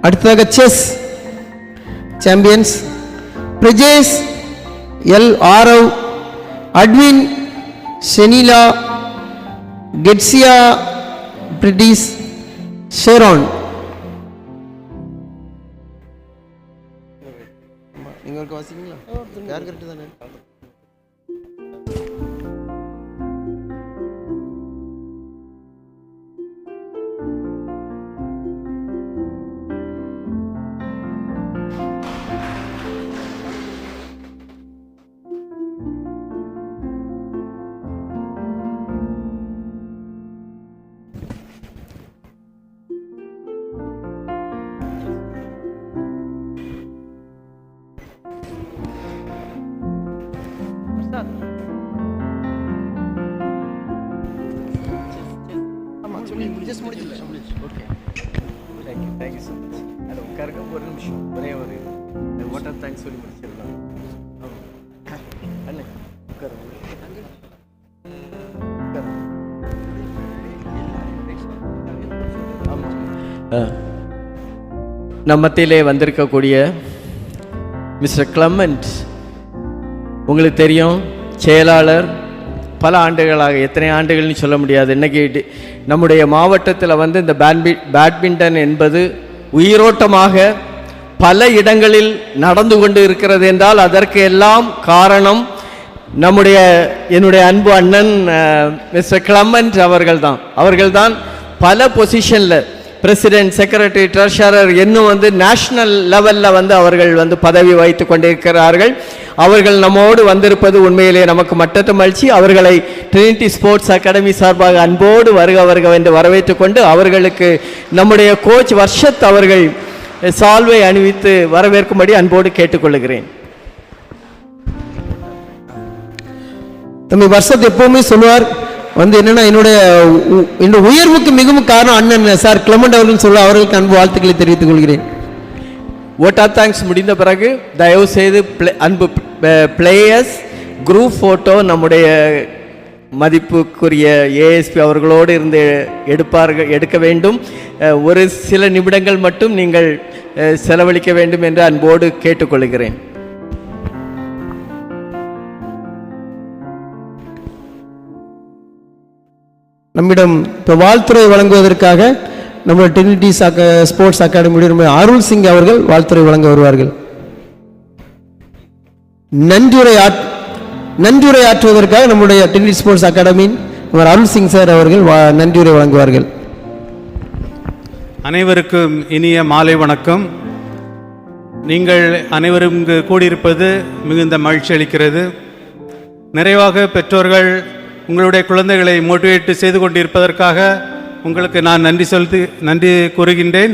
Speaker 1: அடுத்ததாக chess champions Prajesh, L Aarav, Adwin, Shenila, Ketsia, British, Sharon. நீங்க ஒரு வாசிங்களா? யார் கரெக்ட் தானே?
Speaker 2: Thank you so much. அது உட்காருங்க, ஒரு நிமிஷம், ஒரே ஒரு வாட் ஆர் தேங்க்ஸ் சொல்லி முடிச்சிடலாம். அண்ணே உட்காருங்க. நம் மத்தியிலே வந்திருக்கக்கூடிய மிஸ்டர் கிளமெண்ட், உங்களுக்கு தெரியும், செயலாளர், பல ஆண்டுகளாக, எத்தனை ஆண்டுகள்னு சொல்ல முடியாது. இன்றைக்கி நம்முடைய மாவட்டத்தில் வந்து இந்த பேட்மிண்டன் என்பது உயிரோட்டமாக பல இடங்களில் நடந்து கொண்டு இருக்கிறது என்றால் அதற்கு எல்லாம் காரணம் என்னுடைய அன்பு அண்ணன் மிஸ்டர் கிளமெண்ட் அவர்கள்தான் பல பொசிஷனில் பிரசிடென்ட், செக்ரட்டரி, ட்ரெஷரர், இன்னும் வந்து நேஷனல் லெவலில் வந்து அவர்கள் வந்து பதவி வைத்து கொண்டிருக்கிறார்கள். அவர்கள் நம்மோடு வந்திருப்பது உண்மையிலே நமக்கு மட்டற்ற மகிழ்ச்சி. அவர்களை ட்ரினிட்டி ஸ்போர்ட்ஸ் அகாடமி சார்பாக அன்போடு வருக என்று வரவேற்றுக் கொண்டு அவர்களுக்கு நம்முடைய கோச் வர்ஷத் அவர்கள் சால்வை அணிவித்து வரவேற்கும்படி அன்போடு கேட்டுக்கொள்கிறேன்.
Speaker 1: தம்பி வர்ஷத் எப்பவுமே சொல்லுவார் வந்து என்னன்னா, என்னுடைய உயர்வுக்கு மிகவும் காரணம் அண்ணன் சார் கிளமெண்ட் அவர்கள் சொல்ல, அவர்களுக்கு அன்பு வாழ்த்துக்களை தெரிவித்துக் கொள்கிறேன்.
Speaker 2: ஓட்டா தேங்க்ஸ் முடிந்த பிறகு தயவு செய்து அன்பு பிளேயர்ஸ் குரூப் ஃபோட்டோ நம்முடைய மதிப்புக்குரிய ஏஎஸ்பி அவர்களோடு இருந்து எடுக்க வேண்டும். ஒரு சில நிமிடங்கள் மட்டும் நீங்கள் செலவழிக்க வேண்டும் என்று அன்போடு கேட்டுக்கொள்கிறேன்.
Speaker 1: நம்மிடம் இப்போ வாழ்த்துறை வழங்குவதற்காக நம்முடைய ட்ரினிட்டி ஸ்போர்ட்ஸ் அகாடமியுடைய அருள் சிங் அவர்கள் வாழ்த்துறை வழங்க வருவார்கள். நன்றியுரை ஆற்றுவதற்காக நம்முடைய ட்ரினிட்டி ஸ்போர்ட்ஸ் அகாடமியின் அருள் சிங் சார் அவர்கள் நன்றியுரை வழங்குவார்கள்.
Speaker 6: அனைவருக்கும் இனிய மாலை வணக்கம். நீங்கள் அனைவரும் இங்கு கூடியிருப்பது மிகுந்த மகிழ்ச்சி அளிக்கிறது. நிறைவாக பெற்றோர்கள் உங்களுடைய குழந்தைகளை மோட்டிவேட் செய்து கொண்டிருப்பதற்காக உங்களுக்கு நான் நன்றி கூறுகின்றேன்.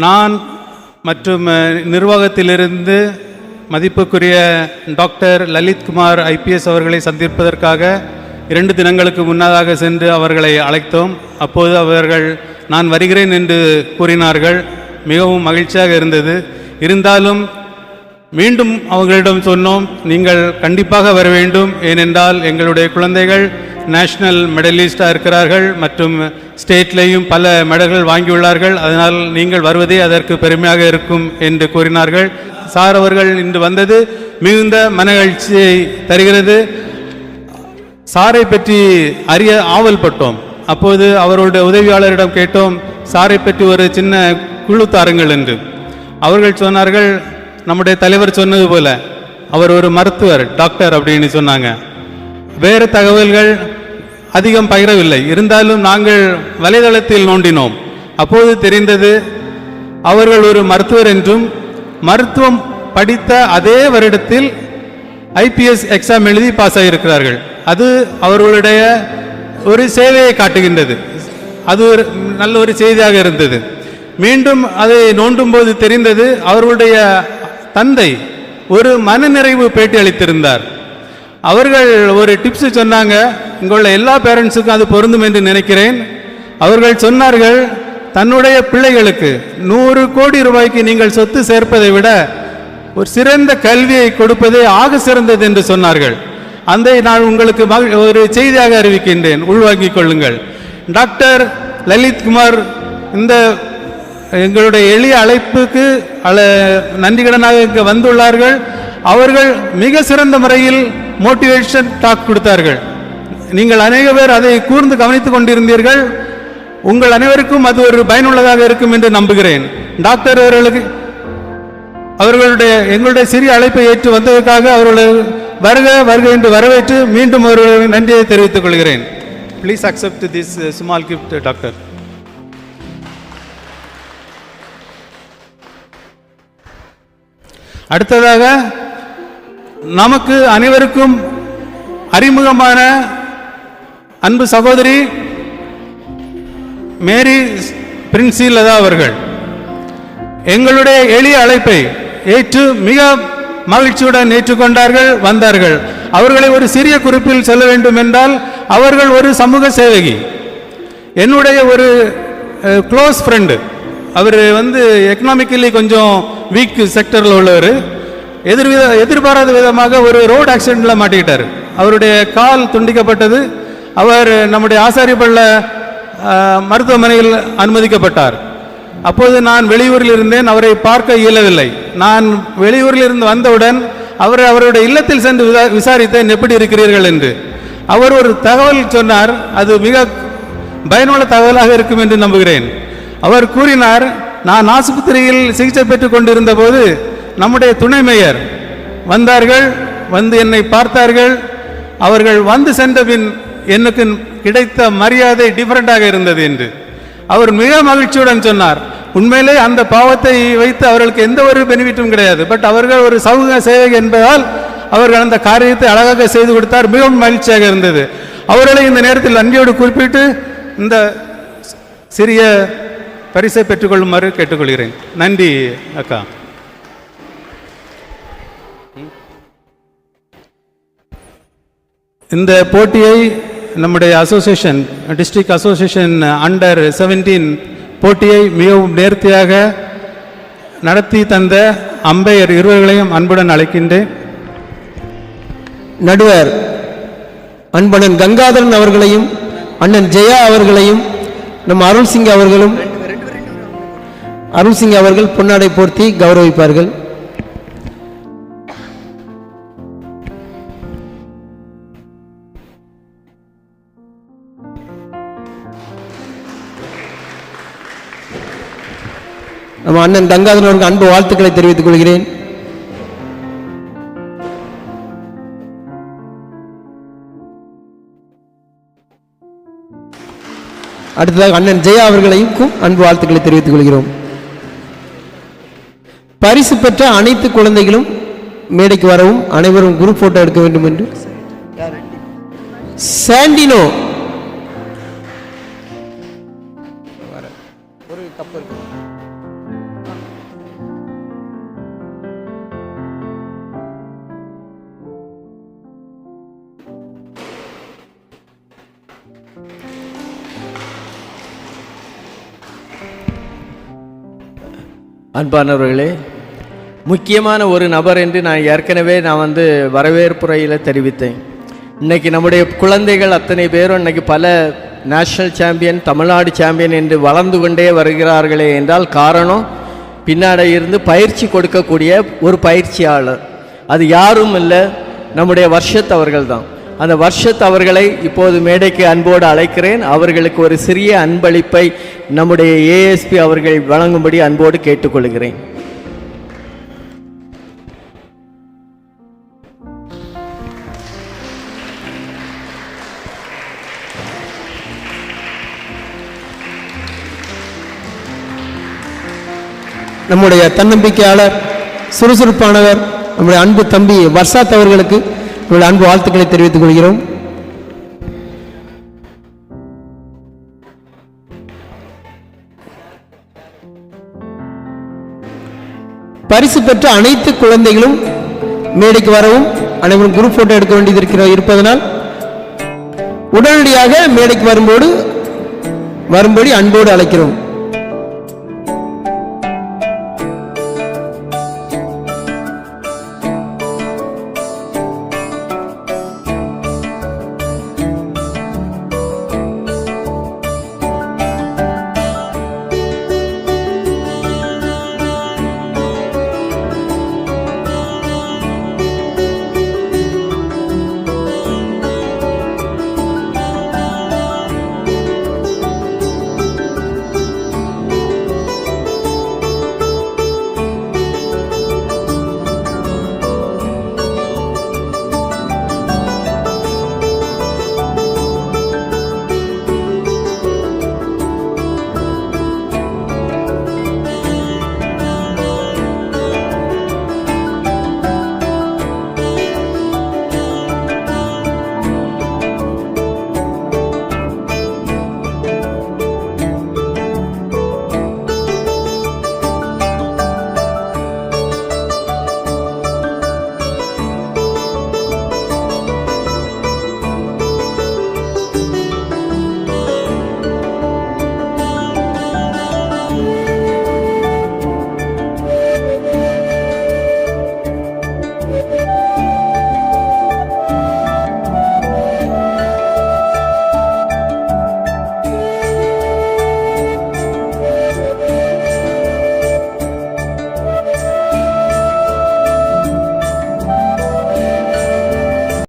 Speaker 6: நான் மற்றும் நிர்வாகத்திலிருந்து மதிப்புக்குரிய டாக்டர் லலித்குமார் ஐபிஎஸ் அவர்களை சந்திப்பதற்காக 2 தினங்களுக்கு முன்னதாக சென்று அவர்களை அழைத்தோம். அப்போது அவர்கள் நான் வருகிறேன் என்று கூறினார்கள். மிகவும் மகிழ்ச்சியாக இருந்தது. இருந்தாலும் மீண்டும் அவர்களிடம் சொன்னோம், நீங்கள் கண்டிப்பாக வர வேண்டும், ஏனென்றால் எங்களுடைய குழந்தைகள் நேஷனல் மெடலிஸ்டாக இருக்கிறார்கள் மற்றும் ஸ்டேட்லேயும் பல மெடல்கள் வாங்கியுள்ளார்கள். அதனால் நீங்கள் வருவதே அதற்கு பெருமையாக இருக்கும் என்று கூறினார்கள். சார் அவர்கள் இன்று வந்தது மிகுந்த மனமகிழ்ச்சியை தருகிறது. சாரை பற்றி அறிய ஆவல் பட்டோம். அப்போது அவருடைய உதவியாளரிடம் கேட்டோம், சாரை பற்றி ஒரு சின்ன குழு தாருங்கள் என்று. அவர்கள் சொன்னார்கள், நம்முடைய தலைவர் சொன்னது போல அவர் ஒரு மருத்துவர், டாக்டர் அப்படின்னு சொன்னாங்க. வேறு தகவல்கள் அதிகம் பகிரவில்லை. இருந்தாலும் நாங்கள் வலைதளத்தில் நோண்டினோம். அப்போது தெரிந்தது அவர்கள் ஒரு மருத்துவர் என்றும், மருத்துவம் படித்த அதே வருடத்தில் ஐபிஎஸ் எக்ஸாம் எழுதி பாஸ் ஆகியிருக்கிறார்கள். அது அவர்களுடைய ஒரு சேவையை காட்டுகின்றது. அது ஒரு நல்ல ஒரு செய்தியாக இருந்தது. மீண்டும் அதை நோண்டும் போது தெரிந்தது அவர்களுடைய தந்தை ஒரு மனநிறைவு பேட்டி அளித்திருந்தார். அவர்கள் ஒரு டிப்ஸ் சொன்னாங்க, இங்குள்ள எல்லா பேரண்ட்ஸுக்கும் அது பொருந்தும் என்று நினைக்கிறேன். அவர்கள் சொன்னார்கள், தன்னுடைய பிள்ளைகளுக்கு 100 கோடி ரூபாய்க்கு நீங்கள் சொத்து சேர்ப்பதை விட ஒரு சிறந்த கல்வியை கொடுப்பதே ஆக சிறந்தது என்று சொன்னார்கள். அதை நான் உங்களுக்கு ஒரு செய்தியாக அறிவிக்கின்றேன், உள்வாங்கிக் கொள்ளுங்கள். டாக்டர் லலித்குமார் இந்த எங்களுடைய எளிய அழைப்புக்கு நன்றிகடனாக இங்கு வந்துள்ளார்கள். அவர்கள் மிக சிறந்த முறையில் மோட்டிவேஷன் டாக் கொடுத்தார்கள். நீங்கள் அநேக பேர் அதை கூர்ந்து கவனித்துக் கொண்டிருந்தீர்கள். உங்கள் அனைவருக்கும் அது ஒரு பயனுள்ளதாக இருக்கும் என்று நம்புகிறேன். டாக்டர் எங்களுடைய சிறிய அழைப்பை ஏற்று வந்ததற்காக அவர்களை வருக என்று வரவேற்று மீண்டும் ஒரு நன்றியை தெரிவித்துக் கொள்கிறேன். Please accept this small gift doctor. அடுத்ததாக நமக்கு அனைவருக்கும் அறிமுகமான அன்பு சகோதரி மேரி பிரின்சிலதா அவர்கள் எங்களுடைய எளிய அழைப்பை ஏற்று மிக மகிழ்ச்சியுடன் ஏற்றுக்கொண்டார்கள், வந்தார்கள். அவர்களை ஒரு சிறிய குறிப்பில் சொல்ல வேண்டும் என்றால், அவர்கள் ஒரு சமூக சேவகி. என்னுடைய ஒரு க்ளோஸ் ஃப்ரெண்டு, அவர் வந்து எக்கனாமிக்கலி கொஞ்சம் வீக் செக்டரில் உள்ளவர். எதிர்பாராத விதமாக ஒரு ரோடு ஆக்சிடெண்ட்டில் மாட்டிக்கிட்டார். அவருடைய கால் துண்டிக்கப்பட்டது. அவர் நம்முடைய ஆசாரியப்பள்ள மருத்துவமனையில் அனுமதிக்கப்பட்டார். அப்போது நான் வெளியூரில் இருந்தேன், அவரை பார்க்க இயலவில்லை. நான் வெளியூரில் இருந்து வந்தவுடன் அவருடைய இல்லத்தில் சென்று விசாரித்தேன், எப்படி இருக்கிறீர்கள் என்று. அவர் ஒரு தகவல் சொன்னார், அது மிக பயனுள்ள தகவலாக இருக்கும் என்று நம்புகிறேன். அவர் கூறினார், நான் ஆஸ்பத்திரியில் சிகிச்சை பெற்றுக் கொண்டிருந்த போது நம்முடைய துணை மேயர் வந்தார்கள், வந்து என்னை பார்த்தார்கள். அவர்கள் வந்து சென்ற பின் எனக்கு கிடைத்த மரியாதை டிஃபரெண்டாக இருந்தது என்று அவர் மிக மகிழ்ச்சியுடன் சொன்னார். உண்மையிலே அந்த பாவத்தை வைத்து அவர்களுக்கு எந்த ஒரு பெனிஃபிட்டும் கிடையாது. பட் அவர்கள் ஒரு சமூக சேவை என்பதால் அவர்கள் அந்த காரியத்தை அழகாக செய்து கொடுத்தார். மிகவும் மகிழ்ச்சியாக இருந்தது. அவர்களை இந்த நேரத்தில் நன்றியோடு குறிப்பிட்டு இந்த சிறிய பரிசை பெற்றுக்கொள்ளுமாறு கேட்டுக்கொள்கிறேன். நன்றி அக்கா. இந்த போட்டியை நம்முடைய அசோசியேஷன், டிஸ்ட்ரிக்ட் அசோசியேஷன் அண்டர் 17 போட்டியை மிகவும் நேர்த்தியாக நடத்தி தந்த அம்பையர் இருவர்களையும் அன்புடன் அழைக்கின்றேன்.
Speaker 1: நடுவர் அன்பனன் கங்காதரன் அவர்களையும் அண்ணன் ஜெயா அவர்களையும் நம் அருள்சிங் அவர்கள் பொன்னாடை போர்த்தி கௌரவிப்பார்கள். நம்ம அண்ணன் கங்காதரன் அவருக்கு அன்பு வாழ்த்துக்களை தெரிவித்துக் கொள்கிறேன். அடுத்ததாக அண்ணன் ஜெயா அவர்களையும் அன்பு வாழ்த்துக்களை தெரிவித்துக் கொள்கிறோம். பரிசு பெற்ற அனைத்து குழந்தைகளும் மேடைக்கு வரவும், அனைவரும் குரூப் போட்டோ எடுக்க வேண்டும் என்று சாண்டினோ
Speaker 2: அன்பானவர்களே, முக்கியமான ஒரு நபர் என்று நான் ஏற்கனவே வரவேற்புரையில் தெரிவித்தேன். இன்றைக்கி நம்முடைய குழந்தைகள் அத்தனை பேரும் இன்றைக்கி பல நேஷ்னல் சாம்பியன், தமிழ்நாடு சாம்பியன் என்று வளர்ந்து கொண்டே வருகிறார்களே என்றால் காரணம் பின்னாடி இருந்து பயிற்சி கொடுக்கக்கூடிய ஒரு பயிற்சியாளர். அது யாரும் இல்லை, நம்முடைய வர்ஷத் அவர்கள் தான். அந்த வர்ஷத் அவர்களை இப்போது மேடைக்கு அன்போடு அழைக்கிறேன். அவர்களுக்கு ஒரு சிறிய அன்பளிப்பை நம்முடைய ஏஎஸ்பி அவர்கள் வழங்கும்படி அன்போடு கேட்டுக்கொள்கிறேன்.
Speaker 1: நம்முடைய தன்னம்பிக்கையாளர், சுறுசுறுப்பானவர், நம்முடைய அன்பு தம்பி வர்ஷாத் அவர்களுக்கு நம்முடைய அன்பு வாழ்த்துக்களை தெரிவித்துக் கொள்கிறோம். பரிசு பெற்ற அனைத்து குழந்தைகளும் மேடைக்கு வரவும், அனைவரும் குரூப் போட்டோ எடுக்க வேண்டியது இருப்பதனால் உடனடியாக மேடைக்கு வரும்படி அன்போடு அழைக்கிறோம்.